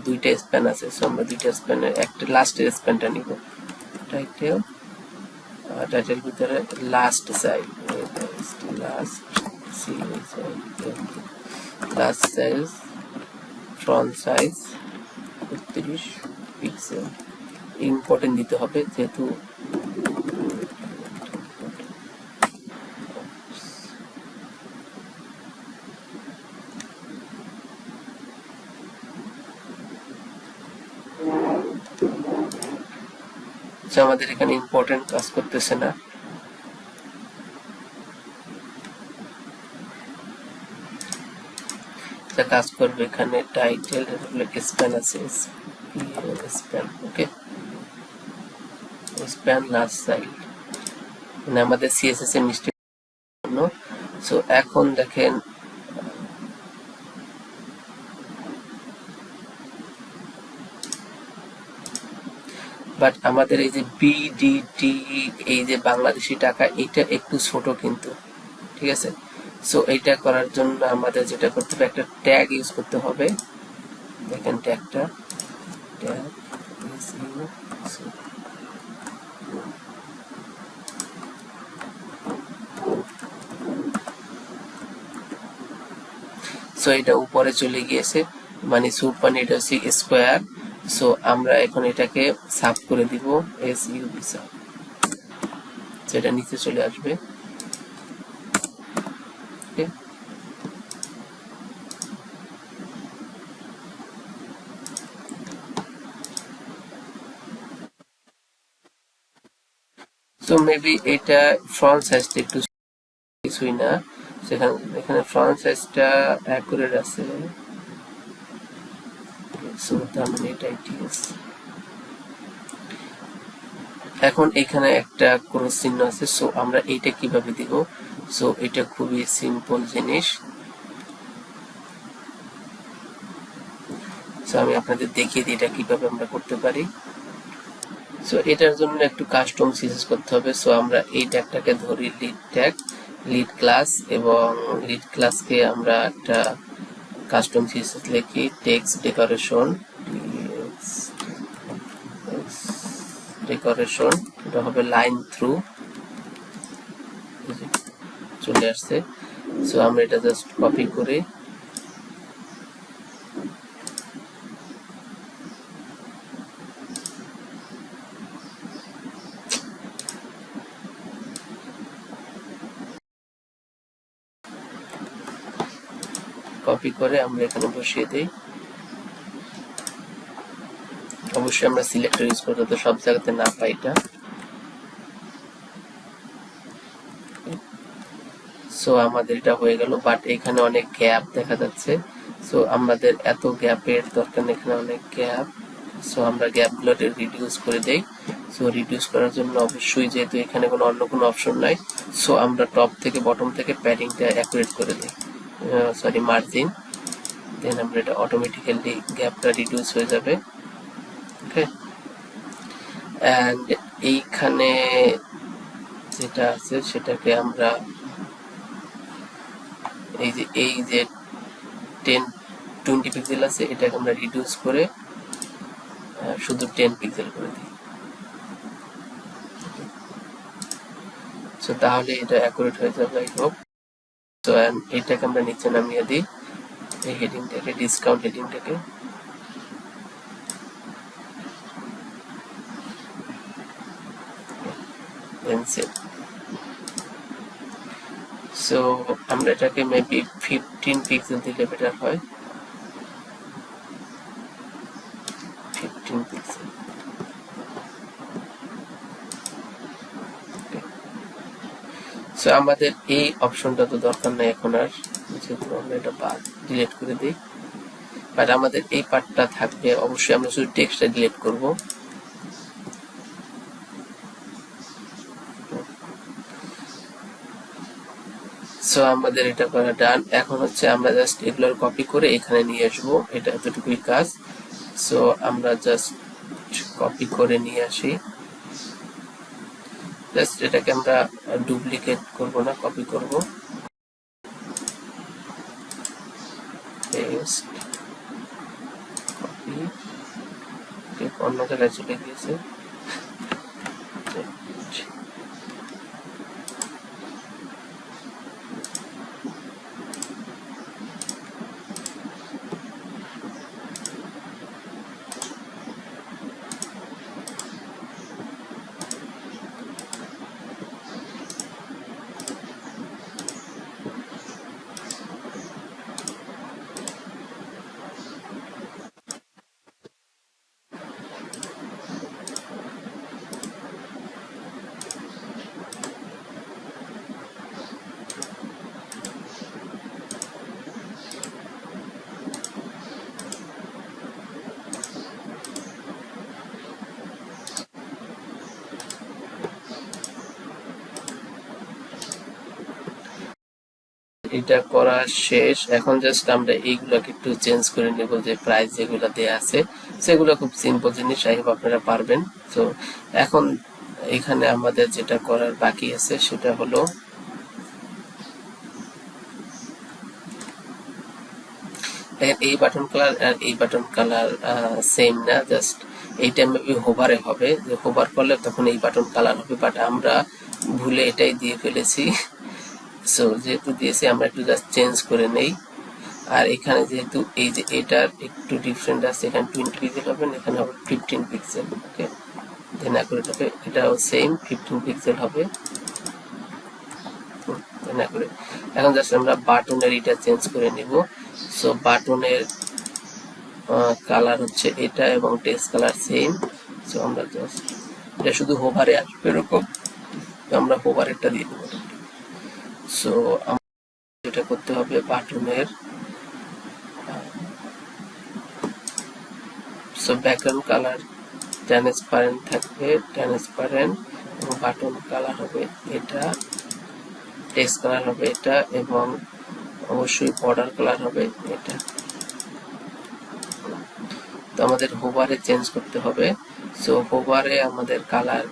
দুইটা স্প্যান আছে, সো আমরা দুইটা স্প্যানের একটা লাস্টের স্প্যানটা নিব। টাইটেল ভিতরে last size, last size front size 32 pixel. Important দিতে হবে যেহেতু আমাদের এখানে ইম্পর্টেন্ট কাজ করতেছে না। কাজ করবে এখানে টাইটেল স্প্যান আছে, স্প্যান ওকে, স্প্যান লাস্ট সাইড মানে আমাদের সিএসএস এর মিস্টেক জন্য। সো এখন দেখেন বাট আমাদের এই যে বিডিটি এই যে বাংলাদেশি টাকা এটা একটু ছোট কিন্তু, ঠিক আছে। সো এইটা করার জন্য আমাদের যেটা করতে হবে একটা ট্যাগ ইউজ করতে হবে। দেখেন ট্যাগটা, ট্যাগ সো এটা উপরে চলে গিয়েছে, মানে সুপ মানে এটা হচ্ছে স্কোয়ার। সো আমরা এখন এটাকে সাব করে দিব SUB সাব, সেটা নিচে চলে আসবে। সো মেবি এটা ফ্রন্ট সাইজটা একটু কিছুই না, সেখানে এখানে ফ্রন্ট সাইজটা অ্যাকুরেট আছে। সো তার মানে এটাই ঠিক আছে। এখন এখানে একটা ক্রস চিহ্ন আছে, সো আমরা এইটা কিভাবে দিব? সো এটা খুবই সিম্পল জিনিস। সো আমি আপনাদের দেখিয়ে দিই এটা কিভাবে আমরা করতে পারি। সো এটার জন্য একটু কাস্টম সিএসএস করতে হবে। সো আমরা এই ট্যাগটাকে ধরি লিড ট্যাগ, লিড ক্লাস, এবং লিড ক্লাসকে আমরা একটা কাস্টম সিএসএস লিখি টেক্সট ডেকোরেশন, এটা হবে লাইন থ্রু, চলে আসছে। সো আমরা এটা জাস্ট কপি করে আমরা এখানে বসিয়ে দিই। অবশ্যই আমরা সিলেক্টর ইউজ করতে তো সব জায়গাতে না পাই এটা। সো আমাদের এটা হয়ে গেল, বাট এখানে অনেক গ্যাপ দেখা যাচ্ছে। সো আমাদের এত গ্যাপের দরকার নেই, এখানে অনেক গ্যাপ। সো আমরা গ্যাপগুলো রিডিউস করে দেই। সো রিডিউস করার জন্য অবশ্যই যেহেতু এখানে অন্য কোনো অপশন নাই, সো আমরা টপ থেকে বটম থেকে প্যাডিংটা অ্যাকুরেট করে দিই, সরি মার্জিন। দেন আমরা এটা অটোমেটিক্যালি গ্যাপটা রিডিউস হয়ে যাবে। ওকে, অ্যান্ড এইখানে যেটা আছে সেটাকে আমরা এই যে 10-20 পিক্সেল আছে এটাকে আমরা রিডিউস করে শুধু 10 পিক্সেল করে দিই। সো তাহলে এটা অ্যাকুরেট হয়ে যাবে আই হোপ। সো এটাকে আমরা নিচে নামিয়ে দিই, এই হেডিংটাকে, ডিসকাউন্ট হেডিংটাকে। সো আমরা এটাকে মেবি 15 পিক্সেল দিলে বেটার হয়, 15 পিক্সেল। সো আমাদের এই অপশনটা তো দরকার নাই এখন আর, যেহেতু আমরা এটা বাদ ডিলিট করে দিই। বাট আমাদের এই পার্টটা থাকবে, অবশ্যই আমরা শুধু টেক্সটটা ডিলিট করব। সো আমাদের এটা করা ডান। এখন হচ্ছে আমরা জাস্ট এগুলোর কপি করে এখানে নিয়ে আসবো, এটা এতটুকুই কাজ। সো আমরা জাস্ট কপি করে নিয়ে আসি, জাস্ট এটাকে আমরা ডুপ্লিকেট করব না, কপি করব, জাস্ট কপি, অন্য জায়গায় চলে গিয়েছে। এটা করা শেষ। এখন জাস্ট আমরা এইগুলোকে একটু চেঞ্জ করে নেব, যে প্রাইস যেগুলো দেয়া আছে সেগুলো খুব সিম্পল জিনিস, আই হোপ আপনারা পারবেন। তো এখন এখানে আমাদের যেটা করার বাকি আছে সেটা হলো এই বাটন কালার আর এই বাটন কালার সেম না, জাস্ট এইটা মেবি হোভারে হবে, যে হোভার করলে তখন এই বাটন কালার হবে, বাট আমরা ভুলে এটাই দিয়ে ফেলেছি। সো যেহেতু দিয়েছি আমরা একটু জাস্ট চেঞ্জ করে নেই। আর এখানে যেহেতু এই যে এটার একটু ডিফারেন্ট আছে, এখানে 20 পিক্সেল হবে, এখানে হবে 15 পিক্সেল। ওকে, দেন করে হবে এটাও সেম 15 পিক্সেল হবে। করে এখন জাস্ট আমরা বাটনের এটা চেঞ্জ করে নিব। সো বাটনের কালার হচ্ছে এটা এবং টেক্সট কালার সেম। সো আমরা জাস্ট এটা শুধু হোভারে আসবে এরকম, আমরা হোভারেরটা দিয়ে দেবো। সো যেটা করতে হবে বাটনের সো ব্যাকগ্রাউন্ড কালার ট্রান্সপারেন্ট থাকবে, ট্রান্সপারেন্ট, এবং বাটন কালার হবে এটা, টেক্সট কালার হবে এটা, এবং অবশ্যই বর্ডার কালার হবে এটা। তো আমাদের হোভারে চেঞ্জ করতে হবে। সো হোভারে আমাদের কালার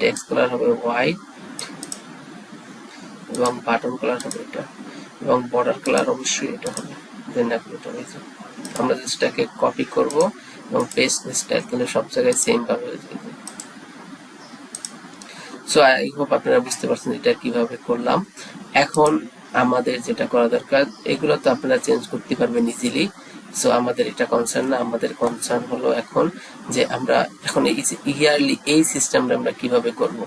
টেক্সট কালার হবে হোয়াইট, এবং বাটন কালার হবে এটা, এবং বর্ডার কালার অবশ্যই এটা হবে। দেন এটা হয়েছে, আমরা এটাকে কপি করব এবং পেস্ট স্টাইল তাহলে সব জায়গায় সেম ভাবে হয়ে যাবে। সো আই হোপ আপনারা বুঝতে পারছেন এটা কিভাবে করলাম। এখন আমাদের যেটা করা দরকার, এগুলো তো আপনারা চেঞ্জ করতে পারবেন ইজিলি। সো আমাদের এটা কনসার্ন না, আমাদের কনসার্ন হলো এখন যে আমরা এখন ইয়ারলি এই সিস্টেমটা আমরা কিভাবে করব।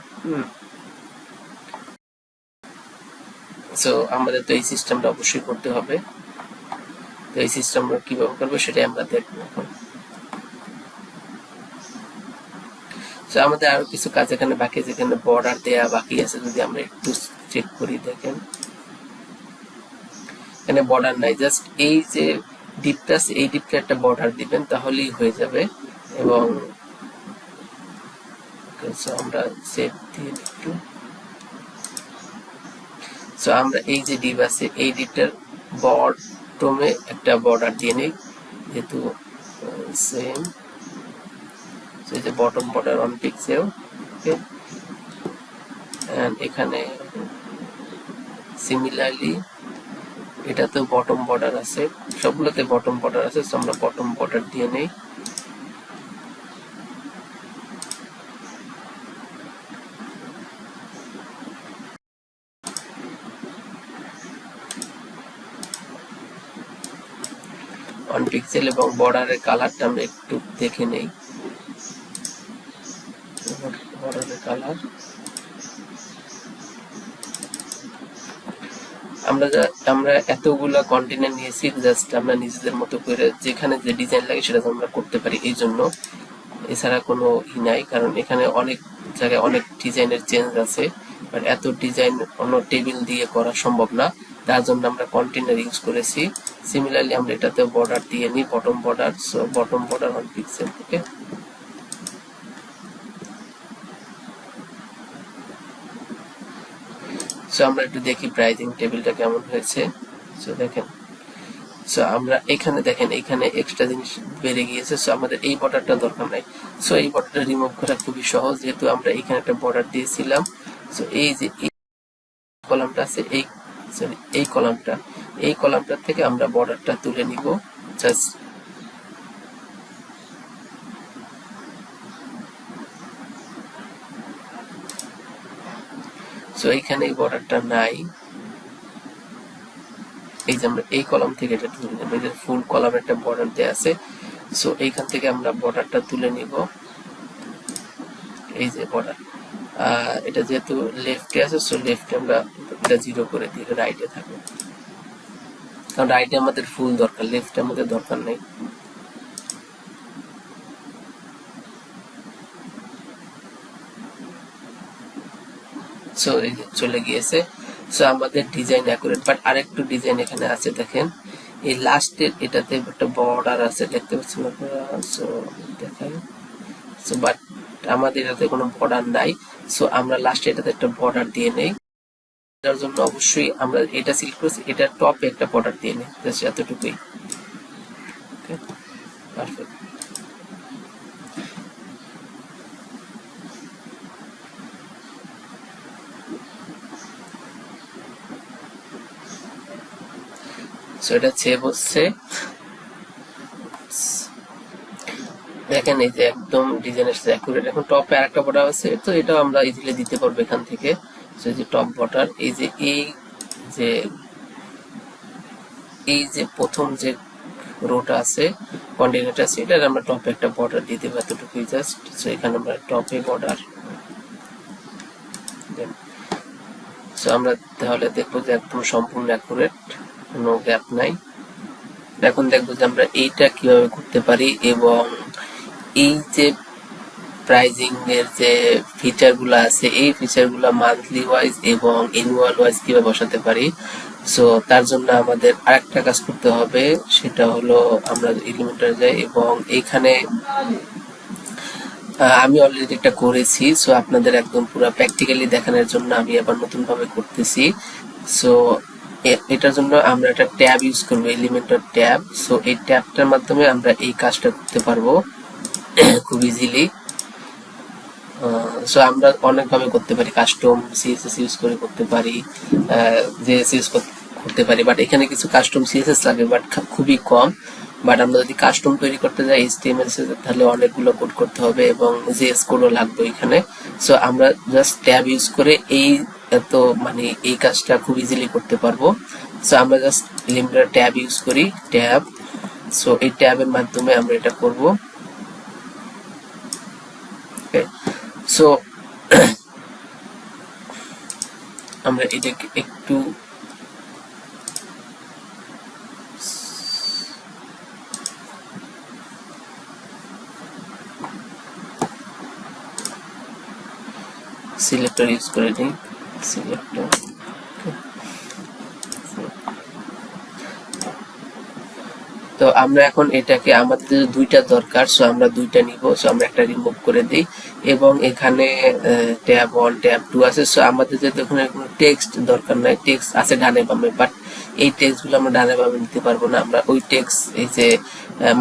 সো আমাদের তো এই সিস্টেমটা অবশ্যই করতে হবে। তো এই সিস্টেমটা কিভাবে করবো সেটাই আমরা দেখবো এখন। সো আমাদের আরো কিছু কাজ এখানে বাকি আছে, এখানে বর্ডার দেয়া বাকি আছে, যদি আমরা একটু চেক করি দেখেন এখানে বর্ডার নাই, জাস্ট এই যে ডিপটা আছে এই ডিপটা একটা বর্ডার দিবেন তাহলেই হয়ে যাবে। এবং আমরা সেভ দিয়ে একটু, সো আমরা এই যে ডিপ আছে এই ডিপটার বটমে একটা বর্ডার দিয়ে নেই, যেহেতু সেম এই যে bottom border 1 pixel. Okay, and এখানে সিমিলারলি এটাতে বটম বর্ডার আছে, সবগুলোতে বটম বর্ডার আছে, সো আমরা বটম বর্ডার দিয়ে নেই। ওয়ান পিক্সেল এবং বর্ডারের কালারটা আমরা একটু দেখে নেই। বর্ডারের কালার আমরা এতগুলা কন্টেনার নিয়েছি, জাস্ট আমরা নিজেদের মতো করে যেখানে যে ডিজাইন লাগে সেটা আমরা করতে পারি, এই জন্য। এছাড়া কোনো ই নাই, কারণ এখানে অনেক জায়গায় অনেক ডিজাইনের চেঞ্জ আছে, বাট এত ডিজাইন অন্য টেবিল দিয়ে করা সম্ভব না, তার জন্য আমরা কন্টেনার ইউজ করেছি। সিমিলারলি আমরা এটাতে বর্ডার দিয়ে নিই, bottom border, so bottom border 1 pixel. Okay, so আমরা একটু দেখি প্রাইজিং টেবিলটা কেমন হয়েছে। সো দেখেন, সো আমরা এখানে দেখেন এখানে এক্সট্রা জিনিস বেড়ে গিয়েছে, সো আমাদের এই বর্ডারটা দরকার নাই। সো এই বর্ডারটা রিমুভ করা খুবই সহজ, যেহেতু আমরা এখানে একটা বর্ডার দিয়েছিলাম। সো এই যে এই কলামটা আছে, এই কলামটা এই কলামটা থেকে আমরা বর্ডারটা তুলে নিব জাস্ট। সো এইখানে এই বর্ডারটা নাই, এই যে আমরা এই কলাম থেকে এটা তুলে নেব, এই যে ফুল কলাম একটা বর্ডার দেয়া আছে। সো এইখান থেকে আমরা বর্ডারটা তুলে নিব, এই যে বর্ডার। এটা যেহেতু লেফটে আছে, সো লেফটে আমরা এটা 0 করে দিই, রাইটে থাকবে, কারণ রাইটে আমাদের ফুল দরকার, লেফটে আমাদের দরকার নেই। সো এই যে চলে গিয়েছে। সো আমাদের ডিজাইন অ্যাকুরেট, বাট আরেকটু ডিজাইন এখানে আছে, দেখেন এই লাস্টের এটাতে একটা বর্ডার আছে, দেখতে পাচ্ছেন আপনারা। সো দেখাই, সো বাট আমাদের এটাতে কোনো বর্ডার নাই। সো আমরা লাস্টে এটাতে একটা বর্ডার দিয়ে নেই, এটার জন্য অবশ্যই আমরা এটা সিলেক্ট করছি, এটা টপে একটা বর্ডার দিয়ে নেই, জাস্ট এতটুকুই। ওকে, পারফেক্ট। সো এটা সেভ হচ্ছে, দেখেন এই যে একদম ডিজাইনের সাথে অ্যাকুরেট। এখন টপে আরেকটা বর্ডার আছে, তো এটাও আমরা ইজিলি দিতে পারবো এখান থেকে। সো এই যে টপ বর্ডার, এই যে যে এই যে প্রথম যে রোটা আছে, কন্টিনিউটা আছে, এটার আমরা টপে একটা বর্ডার দিয়ে দেবো, এতটুকুই জাস্ট। সো এখানে আমরা টপে বর্ডার, সো আমরা তাহলে দেখবো যে একদম সম্পূর্ণ অ্যাকুরেট, কোনো গ্যাপ নাই। এখন দেখবো যে আমরা এইটা কিভাবে করতে পারি, এবং এই যে প্রাইজিং এর যে ফিচার গুলো আছে, এই ফিচার গুলো মান্থলি ওয়াইজ এবং অ্যানুয়াল ওয়াইজ কিভাবে বসাতে পারি। সো তার জন্য আমাদের আরেকটা কাজ করতে হবে, সেটা হলো আমরা এলিমেন্টারে যাই, এবং এইখানে আমি অলরেডি একটা করেছি। সো আপনাদের একদম পুরো প্র্যাকটিক্যালি দেখানোর জন্য আমি আবার নতুন ভাবে করতেছি। সো এটার জন্য আমরা একটা ট্যাব ইউজ করবো, এলিমেন্টার ট্যাব। সো এই ট্যাবটার মাধ্যমে আমরা এই কাজটা করতে পারবো খুব ইজিলি। সো আমরা অনেক ভাবে করতে পারি, কাস্টম সিএসএস ইউজ করে করতে পারি, জেএসএস করতে পারি, বাট এখানে কিছু কাস্টম সিএসএস লাগে, বাট খুবই কম। বাট আমরা যদি কাস্টম তৈরি করতে যাই এইচটিএমএল তাহলে অনেকগুলো কোড করতে হবে, এবং জেএস কোডও লাগবে এখানে। সো আমরা জাস্ট ট্যাব ইউজ করে এই এত মানে এই কাজটা খুব ইজিলি করতে পারবো। সো আমরা জাস্ট লিমিটার ট্যাব ইউজ করি, ট্যাব। সো এই ট্যাবের মাধ্যমে আমরা এটা করব। সো আমরা এটাকে একটু সিলেক্টর ইউজ করে নিই, সিলেক্টর। তো আমরা এখন এটাকে, আমাদের দুইটা দরকার, সো আমরা দুইটা নিব। সো আমরা একটা রিমুভ করে দিই, এবং এখানে ট্যাব 1 ট্যাব 2 আছে। সো আমাদের যেহেতু এখানে কোনো টেক্সট দরকার নাই, টেক্সট আছে ডানে বামে, বাট এই টেক্সট গুলো আমরা ডানে বামে নিতে পারবো না। আমরা ওই টেক্সট, এই যে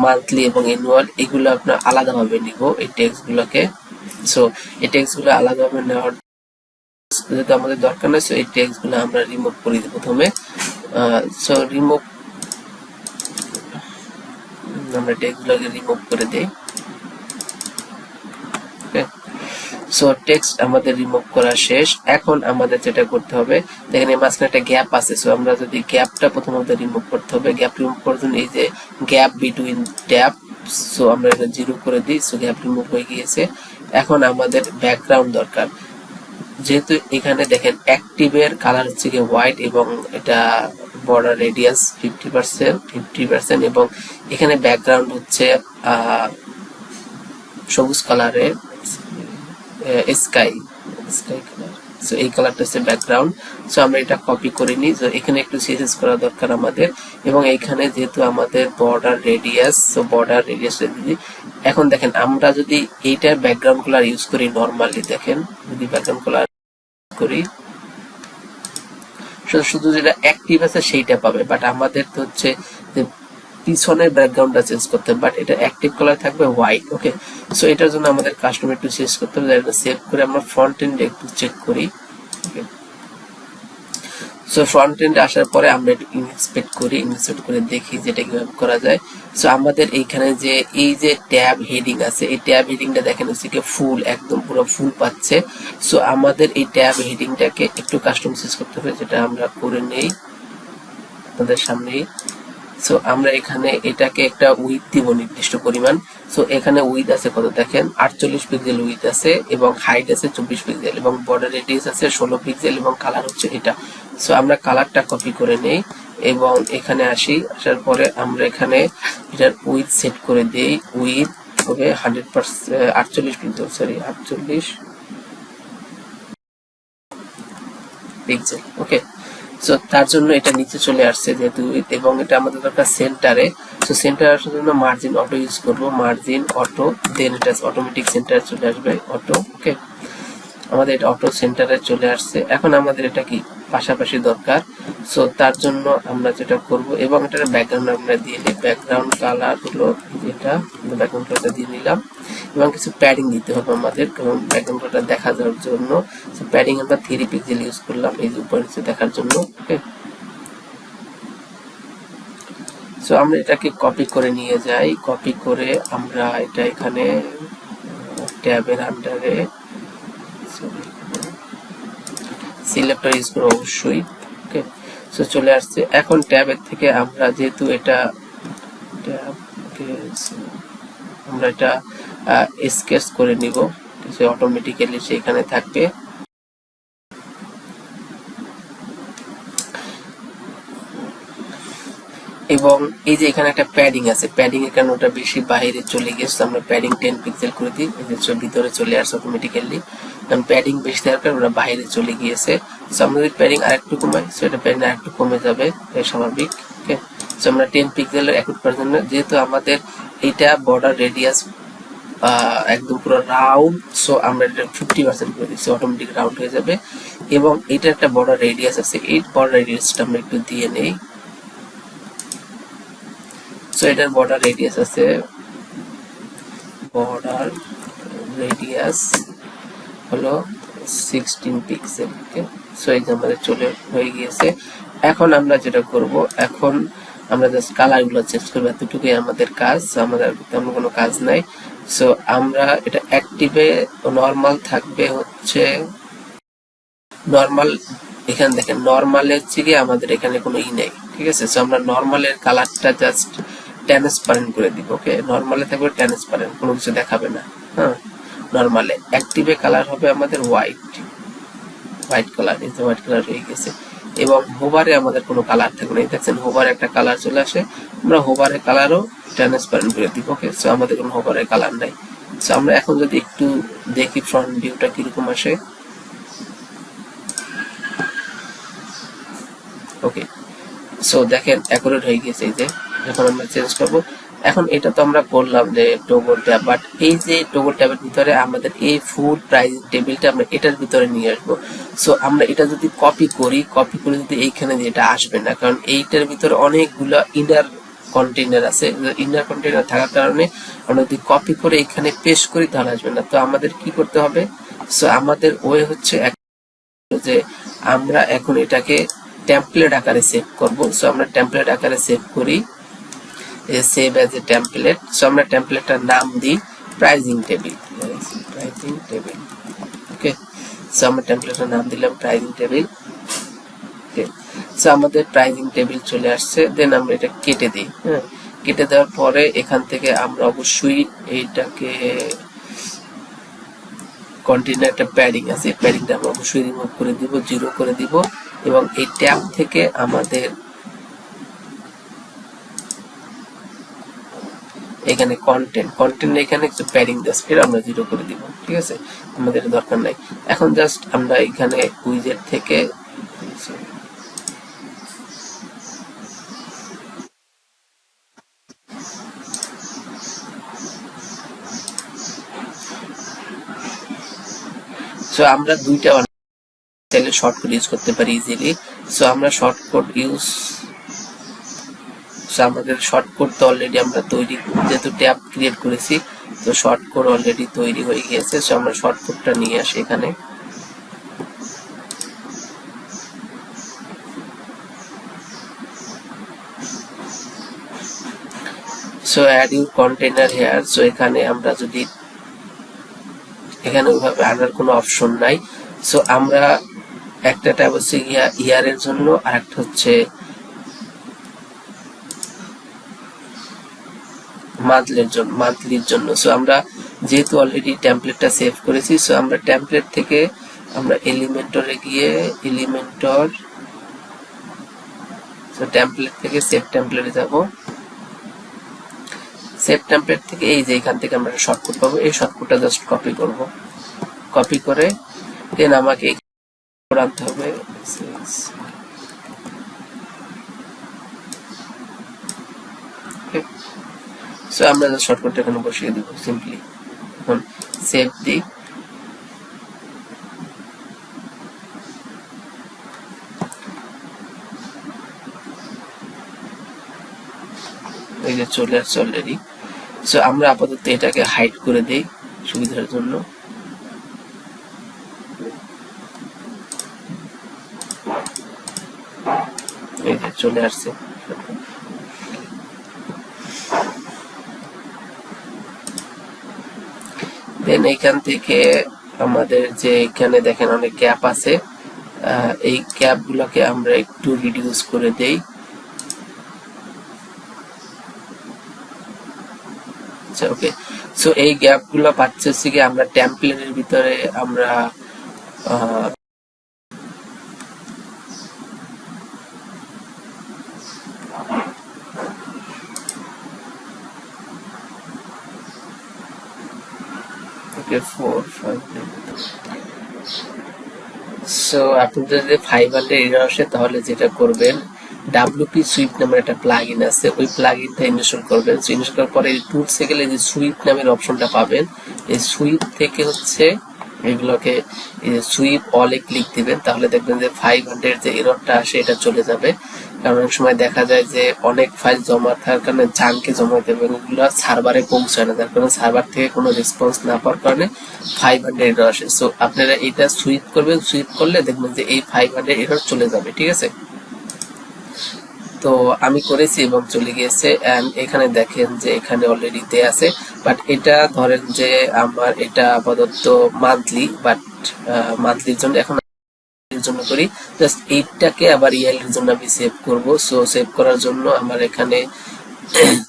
মান্থলি এবং অ্যানুয়াল, এগুলো আপনার আলাদাভাবে নিব এই টেক্সট গুলোকে। সো এই টেক্সট গুলো আলাদাভাবে নেওয়ার যেহেতু আমাদের দরকার নেই, সো এই টেক্সট গুলো আমরা রিমুভ করে দিই প্রথমে। সো রিমুভ, আমরা টেক্সট গুলোকে রিমুভ করে দেই। সো টেক্সট আমাদের রিমুভ করা শেষ। এখন আমাদের যেটা করতে হবে, দেখেন এই মাঝখানে একটা গ্যাপ আছে। সো আমরা যদি গ্যাপটা প্রথমত রিমুভ করতে হবে, গ্যাপ রিমুভ করার জন্য এই যে গ্যাপ বিটুইন ট্যাব, সো আমরা এটা 0 করে দিই। সো গ্যাপ রিমুভ হয়ে গিয়েছে। এখন আমাদের ব্যাকগ্রাউন্ড দরকার, যেহেতু এখানে দেখেন অ্যাক্টিভের কালার হচ্ছে কি হোয়াইট, এবং এটা বর্ডার রেডিয়াস 50%, এবং এখানে ব্যাকগ্রাউন্ড হচ্ছে সবুজ কালারের, স্কাই কালার। সো এই কালারটা হচ্ছে ব্যাকগ্রাউন্ড। সো আমরা এটা কপি করে নিই। সো এখানে একটু সিএসএস করা দরকার আমাদের, এবং এইখানে যেহেতু আমাদের border radius, so border radius দিই। এখন দেখেন আমরা যদি এইটার ব্যাকগ্রাউন্ড কালার ইউজ করি নরমালি, দেখেন যদি ব্যাকগ্রাউন্ড কালার করি, শুধু যেটা অ্যাক্টিভ আছে সেইটা পাবে, বাট আমাদের তো হচ্ছে যে পিছনের ব্যাকগ্রাউন্ডটা চেঞ্জ করতে হবে, বাট এটা অ্যাক্টিভ কালার থাকবে হোয়াইট। ওকে, সো এটার জন্য আমাদের কাস্টমার একটু চেঞ্জ করতে হবে, এটা সেভ করে আমরা ফ্রন্ট এন্ড একটু চেক করি। ওকে, সো ফ্রন্ট এন্ডে আসার পরে আমরা একটু ইন্সপেক্ট করে দেখি যেটা কিভাবে করা যায়। সো আমাদের এইখানে যে এই যে ট্যাব হেডিং আছে, এই ট্যাব হেডিংটা দেখেন হচ্ছে কি ফুল, একদম পুরো ফুল পাচ্ছে। সো আমাদের এই ট্যাব হেডিংটাকে একটু কাস্টমাইজ করতে হবে, যেটা আমরা করে নেই আপনাদের সামনেই। সো আমরা এখানে এটাকে একটা উইথ দিব নির্দিষ্ট পরিমাণ। সো এখানে উইথ আছে কত দেখেন, 48 পিক্সেল উইথ আছে এবং হাইট আছে 24 পিক্সেল এবং বর্ডার রেডিয়াস আছে 16 পিক্সেল এবং কালার হচ্ছে এটা। সো আমরা কালারটা কপি করে নেই এবং এখানে আসার পরে আমরা এখানে এটার উইথ সেট করে দেই। উইথ হবে 100%, 48 pixel, sorry 48 pixel. Okay, so তার জন্য এটা নিচে চলে আসছে যেহেতু, এবং এটা আমাদের দরকার সেন্টারে। সো সেন্টার আসার জন্য মার্জিন অটো ইউজ করব, মার্জিন অটো, দেন এটা অটোমেটিক সেন্টারে চলে আসবে অটো। ওকে, আমাদের এটা অটো সেন্টারে চলে আসছে। এখন আমাদের এটা কি পাশাপাশি দরকার। সো তার জন্য আমরা যেটা করব, এবং এটার ব্যাকগ্রাউন্ড আমরা দিয়ে নিই, ব্যাকগ্রাউন্ড কালার হলো যেটা, ব্যাকগ্রাউন্ড কালারটা দিয়ে নিলাম এবং কিছু প্যাডিং দিতে হবে আমাদের, কারণ ব্যাকগ্রাউন্ডটা দেখা যাওয়ার জন্য। সো প্যাডিং আমরা 3 পিক্সেল ইউজ করলাম এই যে উপরে নিচে দেখার জন্য। ওকে, সো আমরা এটাকে কপি করে নিয়ে যাই, কপি করে আমরা এটা এখানে ট্যাবের আন্ডারে সিলেক্টর ইউজ করব অবশ্যই। ওকে, সো চলে আসছে। এখন ট্যাবের থেকে আমরা যেহেতু এটা ট্যাব, ওকে, আমরা এটা স্কেচ করে নিব, সে অটোমেটিক্যালি সেখানে থাকবে। এবং এই যে এখানে একটা প্যাডিং আছে, প্যাডিং এর কারণে ওটা বেশি বাইরে চলে গেছে, আমরা প্যাডিং 10 পিক্সেল করে দিই, এই যে ভিতরে চলে আসছে অটোমেটিক্যালি, কারণ প্যাডিং বেশি থাকার কারণে ওটা বাইরে চলে গিয়েছে। সো আমরা যদি প্যাডিং আরেকটু কমাই, সো এটা প্যাডিং আরেকটু কমে যাবে, স্বাভাবিক। ওকে, সো আমরা 10 পিক্সেলের 1% যেহেতু আমাদের এটা বর্ডার রেডিয়াস একদম পুরো রাউন্ড, সো আমরা এটা 50% করে দিচ্ছি, অটোমেটিক রাউন্ড হয়ে যাবে। এবং এটা একটা বর্ডার রেডিয়াস আছে, এই বর্ডার রেডিয়াসটা আমরা একটু দিয়ে নেই। সো এটার বর্ডার রেডিয়াস আছে, বর্ডার রেডিয়াস হলো 16 পিক্সেল। ওকে, সো এই যে আমাদের চলে হয়ে গিয়েছে। এখন আমরা যেটা করব, এখন আমরা জাস্ট কালার গুলো চেঞ্জ করবো, এতটুকুই আমাদের কাজ, আমাদের তেমন কোনো কাজ নাই। সো আমরা এটা অ্যাক্টিভে নরমাল থাকবে হচ্ছে নরমাল, এখানে দেখেন নরমালে হচ্ছে কি আমাদের এখানে কোনো নেই, ঠিক আছে। সো আমরা নরমালের কালারটা জাস্ট ট্রান্সপারেন্ট করে দিব। ওকে, নরমালে থাকবে ট্রান্সপারেন্ট, কোনো কিছু দেখাবে না। হ্যাঁ, নরমালে। অ্যাক্টিভে কালার হবে আমাদের হোয়াইট কালার, এই যে হোয়াইট কালার হয়ে গেছে। এবং হোভারে আমাদের কোনো কালার থাকবে না, দেখছেন হোভারে একটা কালার চলে আসে, আমরা হোভারের কালারও ট্রান্সপারেন্ট করে দিব। ওকে, সো আমাদের কোনো হোভারের কালার নাই। সো আমরা এখন যদি একটু দেখি ফ্রন্ট ভিউটা কিরকম আসে। ওকে, সো দেখেন অ্যাকুরেট হয়ে গেছে। এই যে যখন আমরা চেঞ্জ করব, এখন এটা তো আমরা করলাম যে টগল ট্যাব, বাট এই যে টগল ট্যাবের ভিতরে আমাদের এই ফুড প্রাইস টেবিলটা আমরা এটার ভিতরে নিয়ে আসবো। সো আমরা এটা যদি কপি করে যদি এইখানে এটা আসবে না, কারণ এইটার ভিতরে অনেকগুলো ইনার কন্টেইনার আছে, ইনার কন্টেইনার থাকার কারণে আমরা যদি কপি করে এখানে পেস্ট করি তাহলে আসবে না। তো আমাদের কি করতে হবে, সো আমাদের ওয়ে হচ্ছে যে আমরা এখন এটাকে টেমপ্লেট আকারে সেভ করব। সো আমরা টেমপ্লেট আকারে সেভ করি, save as a template. So আমরা টেমপ্লেটটার নাম দিই প্রাইজিং টেবিল, ওকে। সো আমরা টেমপ্লেটের নাম দিলাম প্রাইজিং টেবিল। ওকে, সো আমাদের প্রাইজিং টেবিল চলে আসছে। দেন আমরা এটা কেটে দিই। হ্যাঁ, কেটে দেওয়ার পরে এখান থেকে আমরা অবশ্যই এইটাকে কন্টেইনার একটা প্যাডিং আছে, প্যাডিংটা আমরা অবশ্যই রিমুভ করে দিব, 0 করে দিব। এবং এই ট্যাব থেকে আমাদের এখানে কন্টেন্ট এখানে কিছু প্যাডিং জাস্ট এটা আমরা 0 করে দিব, ঠিক আছে, আমাদের দরকার নাই। এখন জাস্ট আমরা এখানে উইজেট থেকে সো আমরা দুইটা চাইলে শর্টকাট ইউজ করতে পারি ইজিলি। সো আমরা শর্টকাট ইউজ, আমাদের শর্টকাট তো অলরেডি আমরা তৈরি, যেহেতু ট্যাব ক্রিয়েট করেছি তো শর্টকাট অলরেডি তৈরি হয়ে গিয়েছে। সো আমরা শর্টকাটটা নিয়ে আসি এখানে। So add your container here. So এখানে আমরা যদি এখানে ওইভাবে আনার কোনো অপশন নাই। সো আমরা একটা ট্যাব হচ্ছে ইয়ারের জন্য, আর একটা হচ্ছে মান্থলির জন্য। সো আমরা যেহেতু অলরেডি টেমপ্লেটটা সেভ করেছি, সো আমরা টেমপ্লেট থেকে আমরা এলিমেন্টরে গিয়ে এলিমেন্টর, সো টেমপ্লেট থেকে সেভ টেমপ্লেটে যাব। সেভ টেমপ্লেট থেকে এই যে এখান থেকে আমরা শর্টকাট পাবো, এই শর্টকাটটা জাস্ট কপি করব। কপি করে দেন আমাকে আনতে হবে। সো আমরা শর্টকাটটা এখানে বসিয়ে দেব সিম্পলি। এখন সেভ দিই। এই যে চলে আসছে অলরেডি। সো আমরা আপাতত এটাকে হাইড করে দেই সুবিধার জন্য। এই যে চলে আসছে। দেন এইখান থেকে আমাদের যে এখানে দেখেন অনেক গ্যাপ আছে, এই গ্যাপ গুলোকে আমরা একটু রিডিউস করে দেই। ওকে, সো এই গ্যাপ গুলো পাচ্ছে কি আমরা টেমপ্লেটের ভিতরে আমরা সো আপনাদের যদি 500 এরর আসে তাহলে যেটা করবেন, WP সুইপ নামের একটা প্লাগইন আছে, ওই প্লাগইনটা ইনস্টল করবেন। সো ইনস্টল করার পরে এই টুলসে গেলে যে সুইপ নামের অপশনটা পাবেন, এই সুইপ থেকে হচ্ছে এগুলোকে সুইপ অলে ক্লিক দিবেন, তাহলে দেখবেন যে 500 যে এররটা আসে এটা চলে যাবে। কারণ অনেক সময় দেখা যায় যে অনেক ফাইল জমা থাকার কারণে জাঙ্কে জমা দেবে, ওগুলো সার্ভারে পৌঁছায় না, যার কারণে সার্ভার থেকে কোনো রেসপন্স না পাওয়ার কারণে 500 এরর আসে। সো আপনারা এটা সুইপ করবেন, সুইপ করলে দেখবেন যে এই 500 এরর চলে যাবে। ঠিক আছে, তো আমি করেছি এবং চলে গিয়েছে। এন্ড এখানে দেখেন যে এখানে অলরেডি দেয়া আছে, বাট এটা ধরেন যে আমার এটা আপাতত মান্থলি, বাট মান্থলির জন্য এখন জন্য করি জাস্ট এইটাকে আবার ইয়ারলির জন্য আমি সেভ করব। সো সেভ করার জন্য আমার এখানে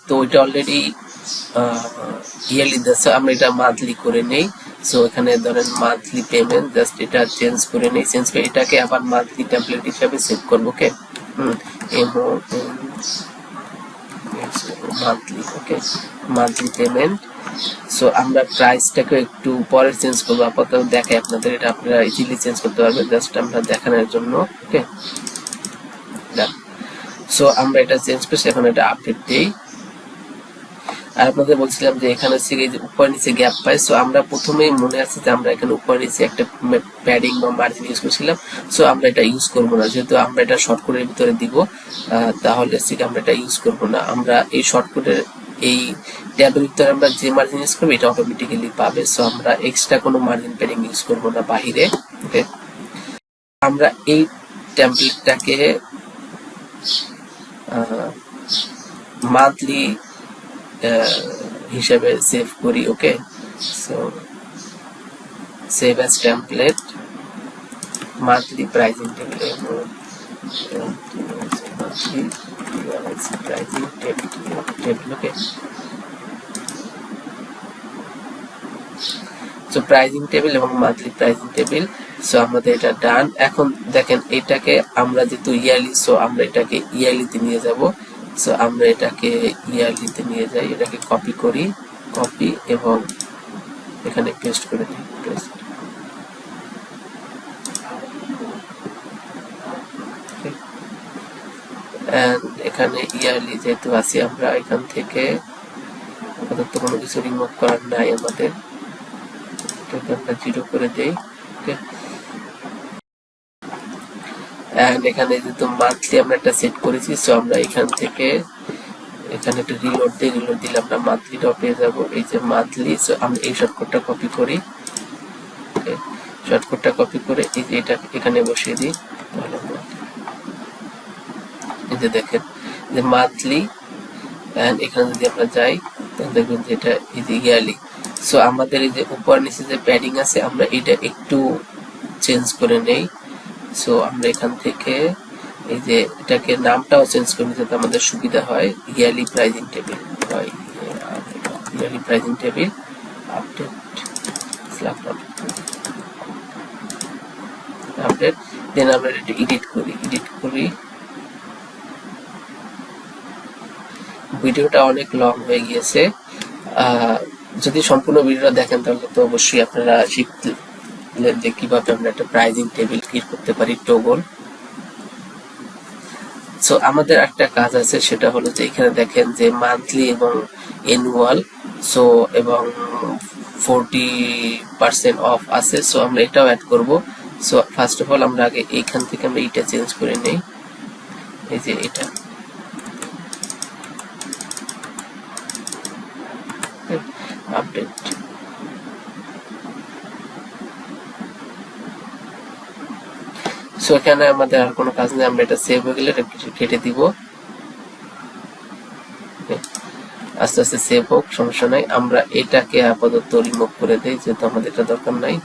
তো ওইটা অলরেডি ইয়ারলি দিচ্ছে, আমরা এটা মান্থলি করে নেই। সো এখানে ধরেন মান্থলি পেমেন্ট, জাস্ট এটা চেঞ্জ করে নেই। চেঞ্জ করে এটাকে আবার মান্থলি টেমপ্লেট হিসেবে সেভ করব। ওকে, মান্থলি, ওকে, মান্থলি পেমেন্ট। সো আমরা প্রাইসটাকে একটু পরে চেঞ্জ করবো, আপাতত দেখাই আপনাদের, এটা আপনারা ইজিলি চেঞ্জ করতে পারবেন, জাস্ট আমরা দেখানোর জন্য। ওকে, সো আমরা এটা চেঞ্জ করছি, এখন এটা আপডেট দিই। আর আপনাদের বলছিলাম যে এখানে থেকে যে উপর নিচে গ্যাপ পাই, সো আমরা প্রথমেই মনে আছে যে আমরা এখানে উপর নিচে একটা প্যাডিং বা মার্জিন ইউজ করছিলাম। সো আমরা এটা ইউজ করবো না, যেহেতু আমরা এটা শর্টকাটের ভিতরে দিব, তাহলে আমরা এটা ইউজ করবো না। আমরা এই শর্টকাটের এই ট্যাবের ভিতরে আমরা যে মার্জিন ইউজ করবো এটা অটোমেটিক্যালি পাবে। সো আমরা এক্সট্রা কোনো মার্জিন প্যাডিং ইউজ করবো না বাহিরে। ওকে, আমরা এই টেমপ্লেটটাকে মান্থলি হিসাবে সেভ করি। Okay, so save as template monthly pricing table, pricing table. Okay, so pricing table এবং মান্থলি প্রাইসিং টেবিল। সো আমাদের এটা ডান। এখন দেখেন এটাকে আমরা যেহেতু ইয়ারলি, সো আমরা এটাকে ইয়ারলিতে নিয়ে যাব। সো আমরা এটাকে ইয়ারলিতে নিয়ে যাই, এটাকে কপি করি, কপি এবং এখানে পেস্ট করে দিই, পেস্ট। এখানে ইয়ারলি যেহেতু আছি, আমরা এখান থেকে আপাতত কোনো কিছু রিমুভ করার নাই আমাদের, এটাকে আমরা 0 করে দেই। ওকে, এন্ড এখানে যেহেতু মান্থলি আমরা একটা সেট করেছি, সো আমরা এখান থেকে এখানে একটা রিলোড দিই, রিলোড দিলে আমরা মান্থলিটাও পেয়ে যাব। এই যে মান্থলি, সো আমরা এই শর্টকাটটা কপি করি, শর্টকাটটা কপি করে এই যে এটা এখানে বসিয়ে দিই, তাহলে এই যে দেখেন যে মান্থলি এন্ড এখানে যদি আমরা যাই তাহলে দেখবেন যে এটা এই যে ইয়ারলি। সো আমাদের এই যে উপর নিচে যে প্যাডিং আছে আমরা এটা একটু চেঞ্জ করে নেই। সো আমরা এখান থেকে এই যে এটাকে নামটাও চেঞ্জ করে নিতে আমাদের সুবিধা হয়। ইয়ারলি প্রাইজিং টেবিল হয়, yearly pricing table update update. Then আমরা এটা এডিট করি। ভিডিওটা অনেক লং হয়ে গিয়েছে, যদি সম্পূর্ণ ভিডিওটা দেখেন তাহলে তো অবশ্যই আপনারা শিখলেন যে কিভাবে আমরা একটা প্রাইজিং টেবিল ক্রিয়েট করতে পারি টগল। সো আমাদের একটা কাজ আছে, সেটা হলো যে এখানে দেখেন যে মান্থলি এবং অ্যানুয়াল সো এবং 40% অফ আছে। সো আমরা এটাও অ্যাড করব। সো ফার্স্ট অফ অল আমরা আগে এইখান থেকে আমরা এটা চেঞ্জ করে নেই, এই যে এটা আপডেট। সো এখানে আমাদের আর কোনো কাজ নেই, আমরা এটা সেভ হয়ে গেলে এটা কেটে দিব। আস্তে আস্তে সেভ হোক, সমস্যা নাই। আমরা এটাকে আপাতত রিমুভ করে দেই যেহেতু আমাদের এটা দরকার নাই।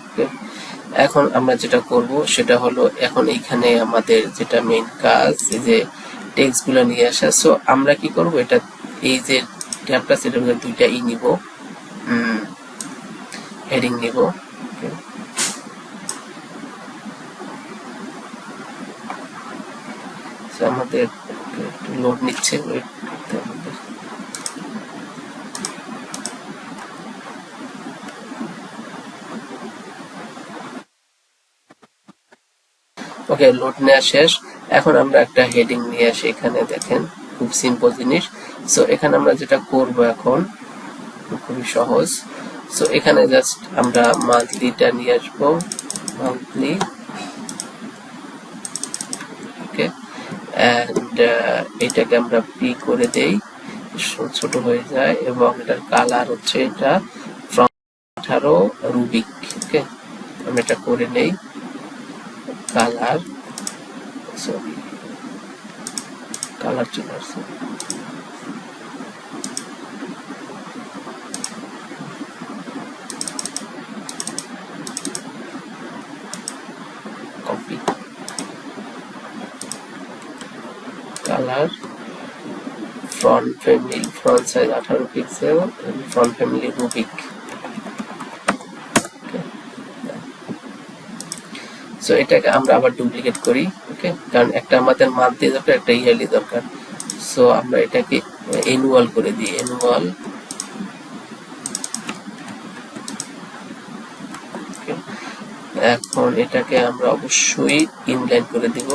এখন আমরা যেটা করব সেটা হলো এখন এইখানে আমাদের যেটা মেইন কাজ এই যে টেক্সট গুলো নিয়ে আসা। সো আমরা কি করব, এটা এই যে ট্যাবটা সেটা দুইটা নিব, হেডিং নিব। আমাদের একটু লোড নিচ্ছে, ওকে লোড নেওয়া শেষ। এখন আমরা একটা হেডিং নিয়ে আসি, এখানে দেখেন খুব সিম্পল জিনিস। সো এখানে আমরা যেটা করব এখন খুবই সহজ। সো এখানে জাস্ট আমরা মান্থলিটা নিয়ে আসবো, মান্থলি, ওকে। এন্ড এটাকে আমরা পি করে দেই, ছোট হয়ে যায়, এবং এটার কালার হচ্ছে এটা ফ্রম 18 রুবিক, ওকে। আমরা এটা করে নেই, কালার, সরি কালার চলে আসছে, copy, colour, front family, front size 18 pixel, front family Rubik. So এটাকে আমরা আবার ডুপ্লিকেট করি, ওকে, কারণ একটা আমাদের মান্থলি দরকার, একটা ইয়ারলি দরকার। সো আমরা এটাকে অ্যানুয়াল করে দিই, অ্যানুয়াল, এখন এটাকে আমরা অবশ্যই ইনলাইন করে দিব,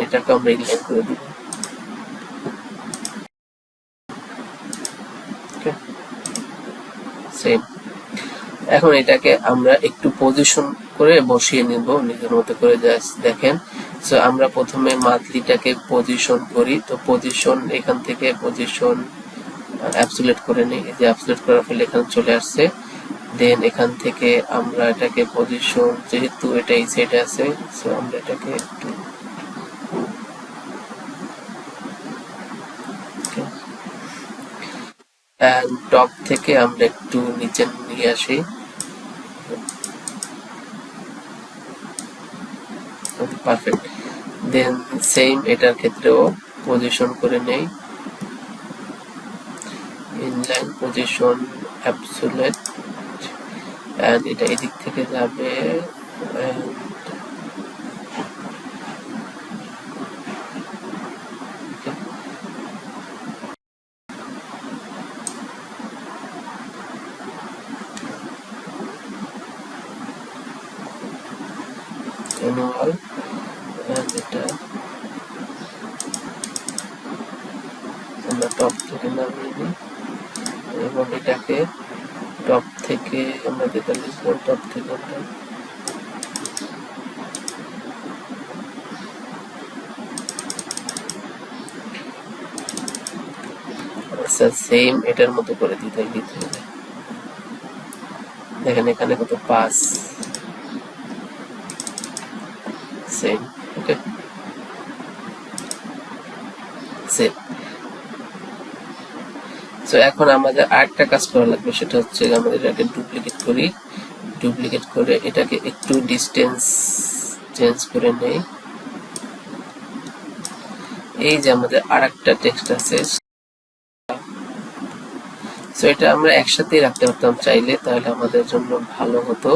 এটাকে আমরা ইনলাইন করে দিব, সেম। এখন এটাকে আমরা একটু পজিশন করে বসিয়ে নিব নিজের মতো করে, জাস্ট দেখেন। সো আমরা প্রথমে মান্থলিটাকে পজিশন করি, তো পজিশন এখান থেকে পজিশন অ্যাবসলিউট করে নিই, এই যে অ্যাবসলিউট করার ফলে এখানে চলে আসছে। দেন এখান থেকে আমরা এটাকে পজিশন, যেহেতু এটা এই সাইডে আছে, সো আমরা এটাকে একটু টপ থেকে আমরা একটু নিচে নিয়ে আসি, পারফেক্ট। দেন সেম এটার ক্ষেত্রেও পজিশন করে নেই, ইনলাইন পজিশন অ্যাবসলিউট, এন্ড এটা এদিক থেকে যাবে, অ্যানুয়াল, এটা আমরা টপ থেকে নামিয়ে নিই, এবং এটাকে টপ থেকে আমরা যেটা লিখবো, টপ থেকে আমরা সেম এটার মতো করে দিতে হবে। দেখেন এখানে কত পাস, সেম, ওকে। সেভ। সো এখন আমাদের আরেকটা কাজ করা লাগবে, সেটা হচ্ছে আমাদের এটাকে ডুপ্লিকেট করে এটাকে একটু ডিস্টেন্স চেঞ্জ করে নেই। এই যে আমাদের আরেকটা টেক্সট আছে, সো এটা আমরা একসাথেই রাখতে পারতাম চাইলে, তাহলে আমাদের জন্য ভালো হতো।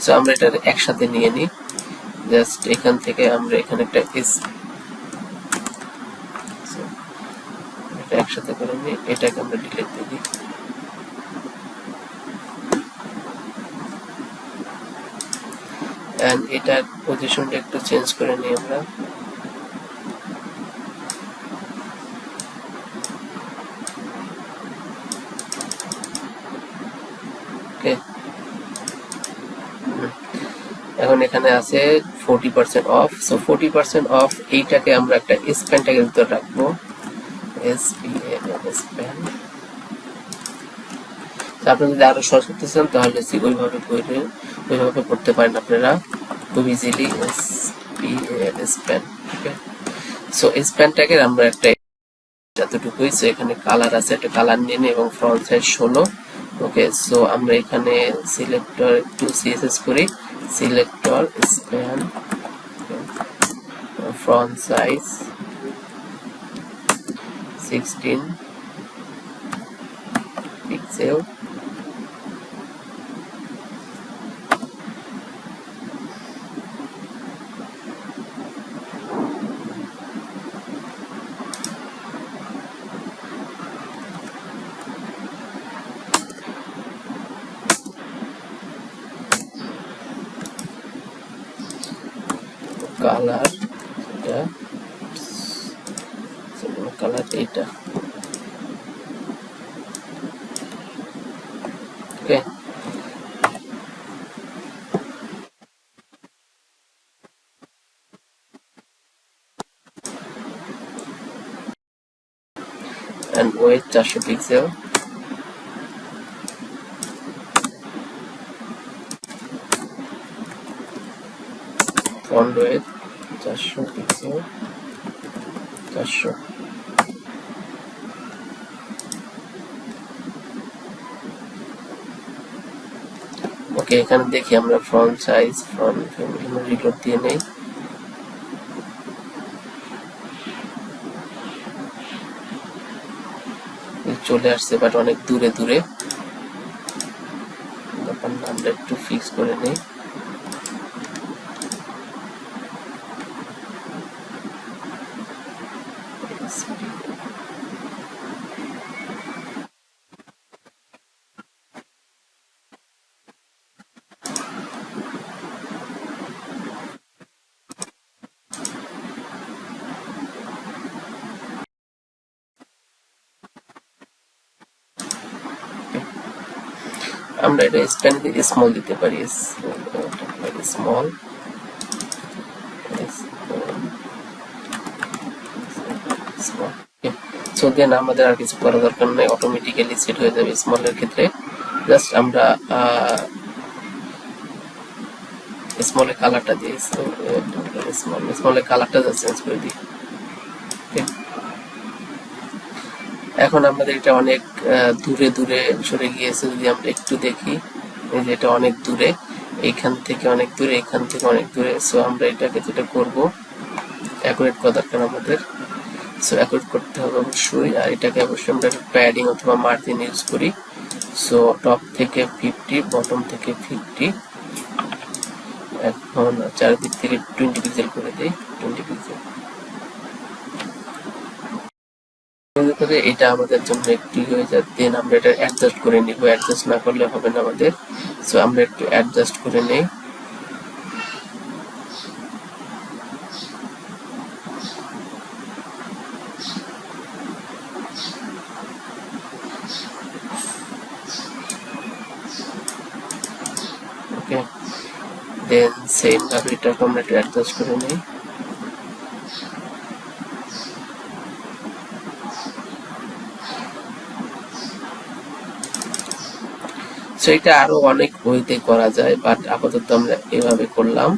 সো আমরা এটা একসাথে নিয়ে নিই, জাস্ট এখান থেকে আমরা এখানে একটা এটা একসাথে করে নিই, এটাকে আমরা ডিলিট দিয়ে দিই। এন্ড এটার পজিশনটা একটু চেঞ্জ করে নিই আমরা। ওকে, এখন এখানে আছে 40% অফ। সো 40% অফ এইটাকে আমরা একটা স্প্যান ট্যাগের ভিতর রাখবো, স্প্যান। আপনারা যদি আরো সহজ করতে চান তাহলে ওইভাবে করতে পারেন আপনারা খুব ইজিলি, স্প্যান। ওকে, সো স্প্যান ট্যাগের আমরা একটা যতটুকুই, সো এখানে কালার আছে, একটা কালার নিয়ে নিই এবং ফ্রন্ট সাইজ 16। ওকে, সো আমরা এখানে সিলেক্টর একটু সিএসএস করি, selector span front size 16 pixel. Colour এটা, ওকে। and weight 400 pixel. font weight 400 pixel, 400। ওকে, এখানে দেখি আমরা front size, front family reload দিয়ে নেই। চলে আসছে বাট অনেক দূরে দূরে, আমরা একটু ফিক্স করে নেই। আমরা এটা স্প্যান দিয়ে স্মল দিতে পারি, স্মল। সো দেন আমাদের আর কিছু করার দরকার নেই, অটোমেটিক্যালি সেট হয়ে যাবে স্মলের ক্ষেত্রে। জাস্ট আমরা স্মলের কালারটা দিই, স্মলের কালারটা জাস্ট চেঞ্জ করে দিই। এখন আমাদের এটা অনেক দূরে দূরে সরে গিয়েছে, যদি আমরা একটু দেখি, এই যে এটা অনেক দূরে, এইখান থেকে অনেক দূরে, এখান থেকে অনেক দূরে। সো আমরা এটাকে যেটা করব, অ্যাকুরেট করা দরকার আমাদের। সো অ্যাকুরেট করতে হবে অবশ্যই, আর এটাকে অবশ্যই আমরা প্যাডিং অথবা মার্জিন ইউজ করি। সো টপ থেকে 50, বটম থেকে 50। এখন চারদিক থেকে 20 পিক্সেল করে দেই, 20 পিক্সেল। এটা আমাদের জন্য একটু হয়ে যায়, দেন আমরা এটা অ্যাডজাস্ট করে নিব, অ্যাডজাস্ট না করলে হবে না আমাদের। সো আমরা একটু অ্যাডজাস্ট করে নেই। ওকে, দেন সেম ভাবে এটাকে আমরা একটু অ্যাডজাস্ট করে নেই। সো এটা আরো অনেক ওয়েতে করা যায়, বাট আপাতত আমরা এভাবে করলাম।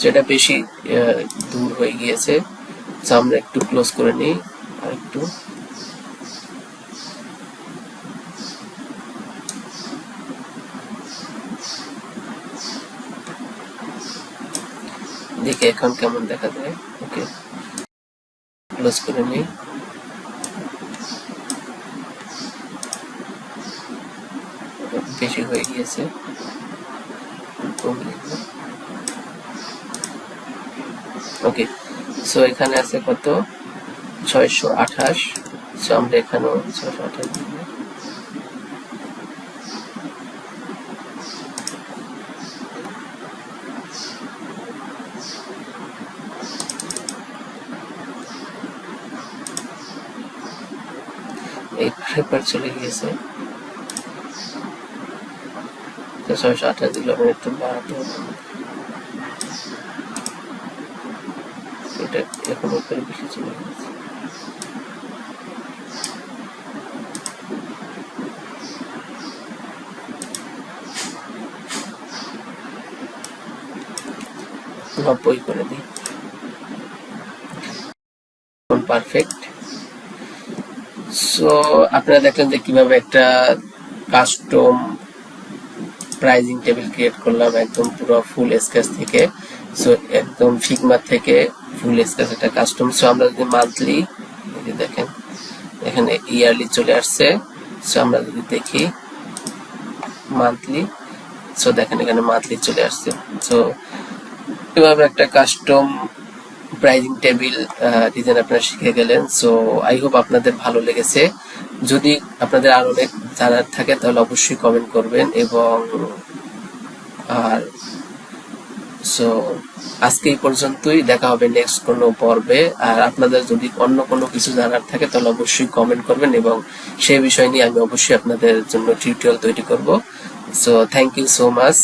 যেটা বেশি দূর হয়ে গিয়েছে, তো আমরা একটু ক্লোজ করে নিই আর একটু। দেখে এখন কেমন দেখা যায়। ওকে, ক্লোজ করে নিই। বেশি হয়ে গিয়েছে, ওকে। সো এখানে আছে কত, 628। সো আমরা এখানেও 628 দিব। এই পেপার চলে গিয়েছে, তো 628 দিলে আমরা একটু বাড়াতে হবে। এটা এখন উপরে বেশি চলে গেছে। নব্বই করে দিই, পারফেক্ট। সো আপনারা দেখলেন যে কিভাবে একটা কাস্টম প্রাইজিং টেবিল ক্রিয়েট করলাম একদম পুরো ফুল স্কেচ থেকে। সো একদম ফিগমা থেকে ফুল স্কেচ একটা কাস্টম। সো আমরা যদি মান্থলি দেখেন, এখানে ইয়ারলি চলে আসছে। সো আমরা যদি দেখি মান্থলি, সো দেখেন এখানে মান্থলি চলে আসছে। সো কিভাবে একটা কাস্টম প্রাইজিং টেবিল ডিজাইন আপনারা শিখে গেলেন। সো আই হোপ আপনাদের ভালো লেগেছে। যদি আপনাদের আরো অনেক জানার থাকে তাহলে অবশ্যই কমেন্ট করবেন। এবং আর সো আজকে এই পর্যন্তই, দেখা হবে নেক্সট কোনো পর্বে। আর আপনাদের যদি অন্য কোনো কিছু জানার থাকে তাহলে অবশ্যই কমেন্ট করবেন, এবং সেই বিষয় নিয়ে আমি অবশ্যই আপনাদের জন্য টিউটোরিয়াল তৈরি করব। So thank you so much.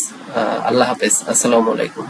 আল্লাহ হাফেজ, আসসালামু আলাইকুম।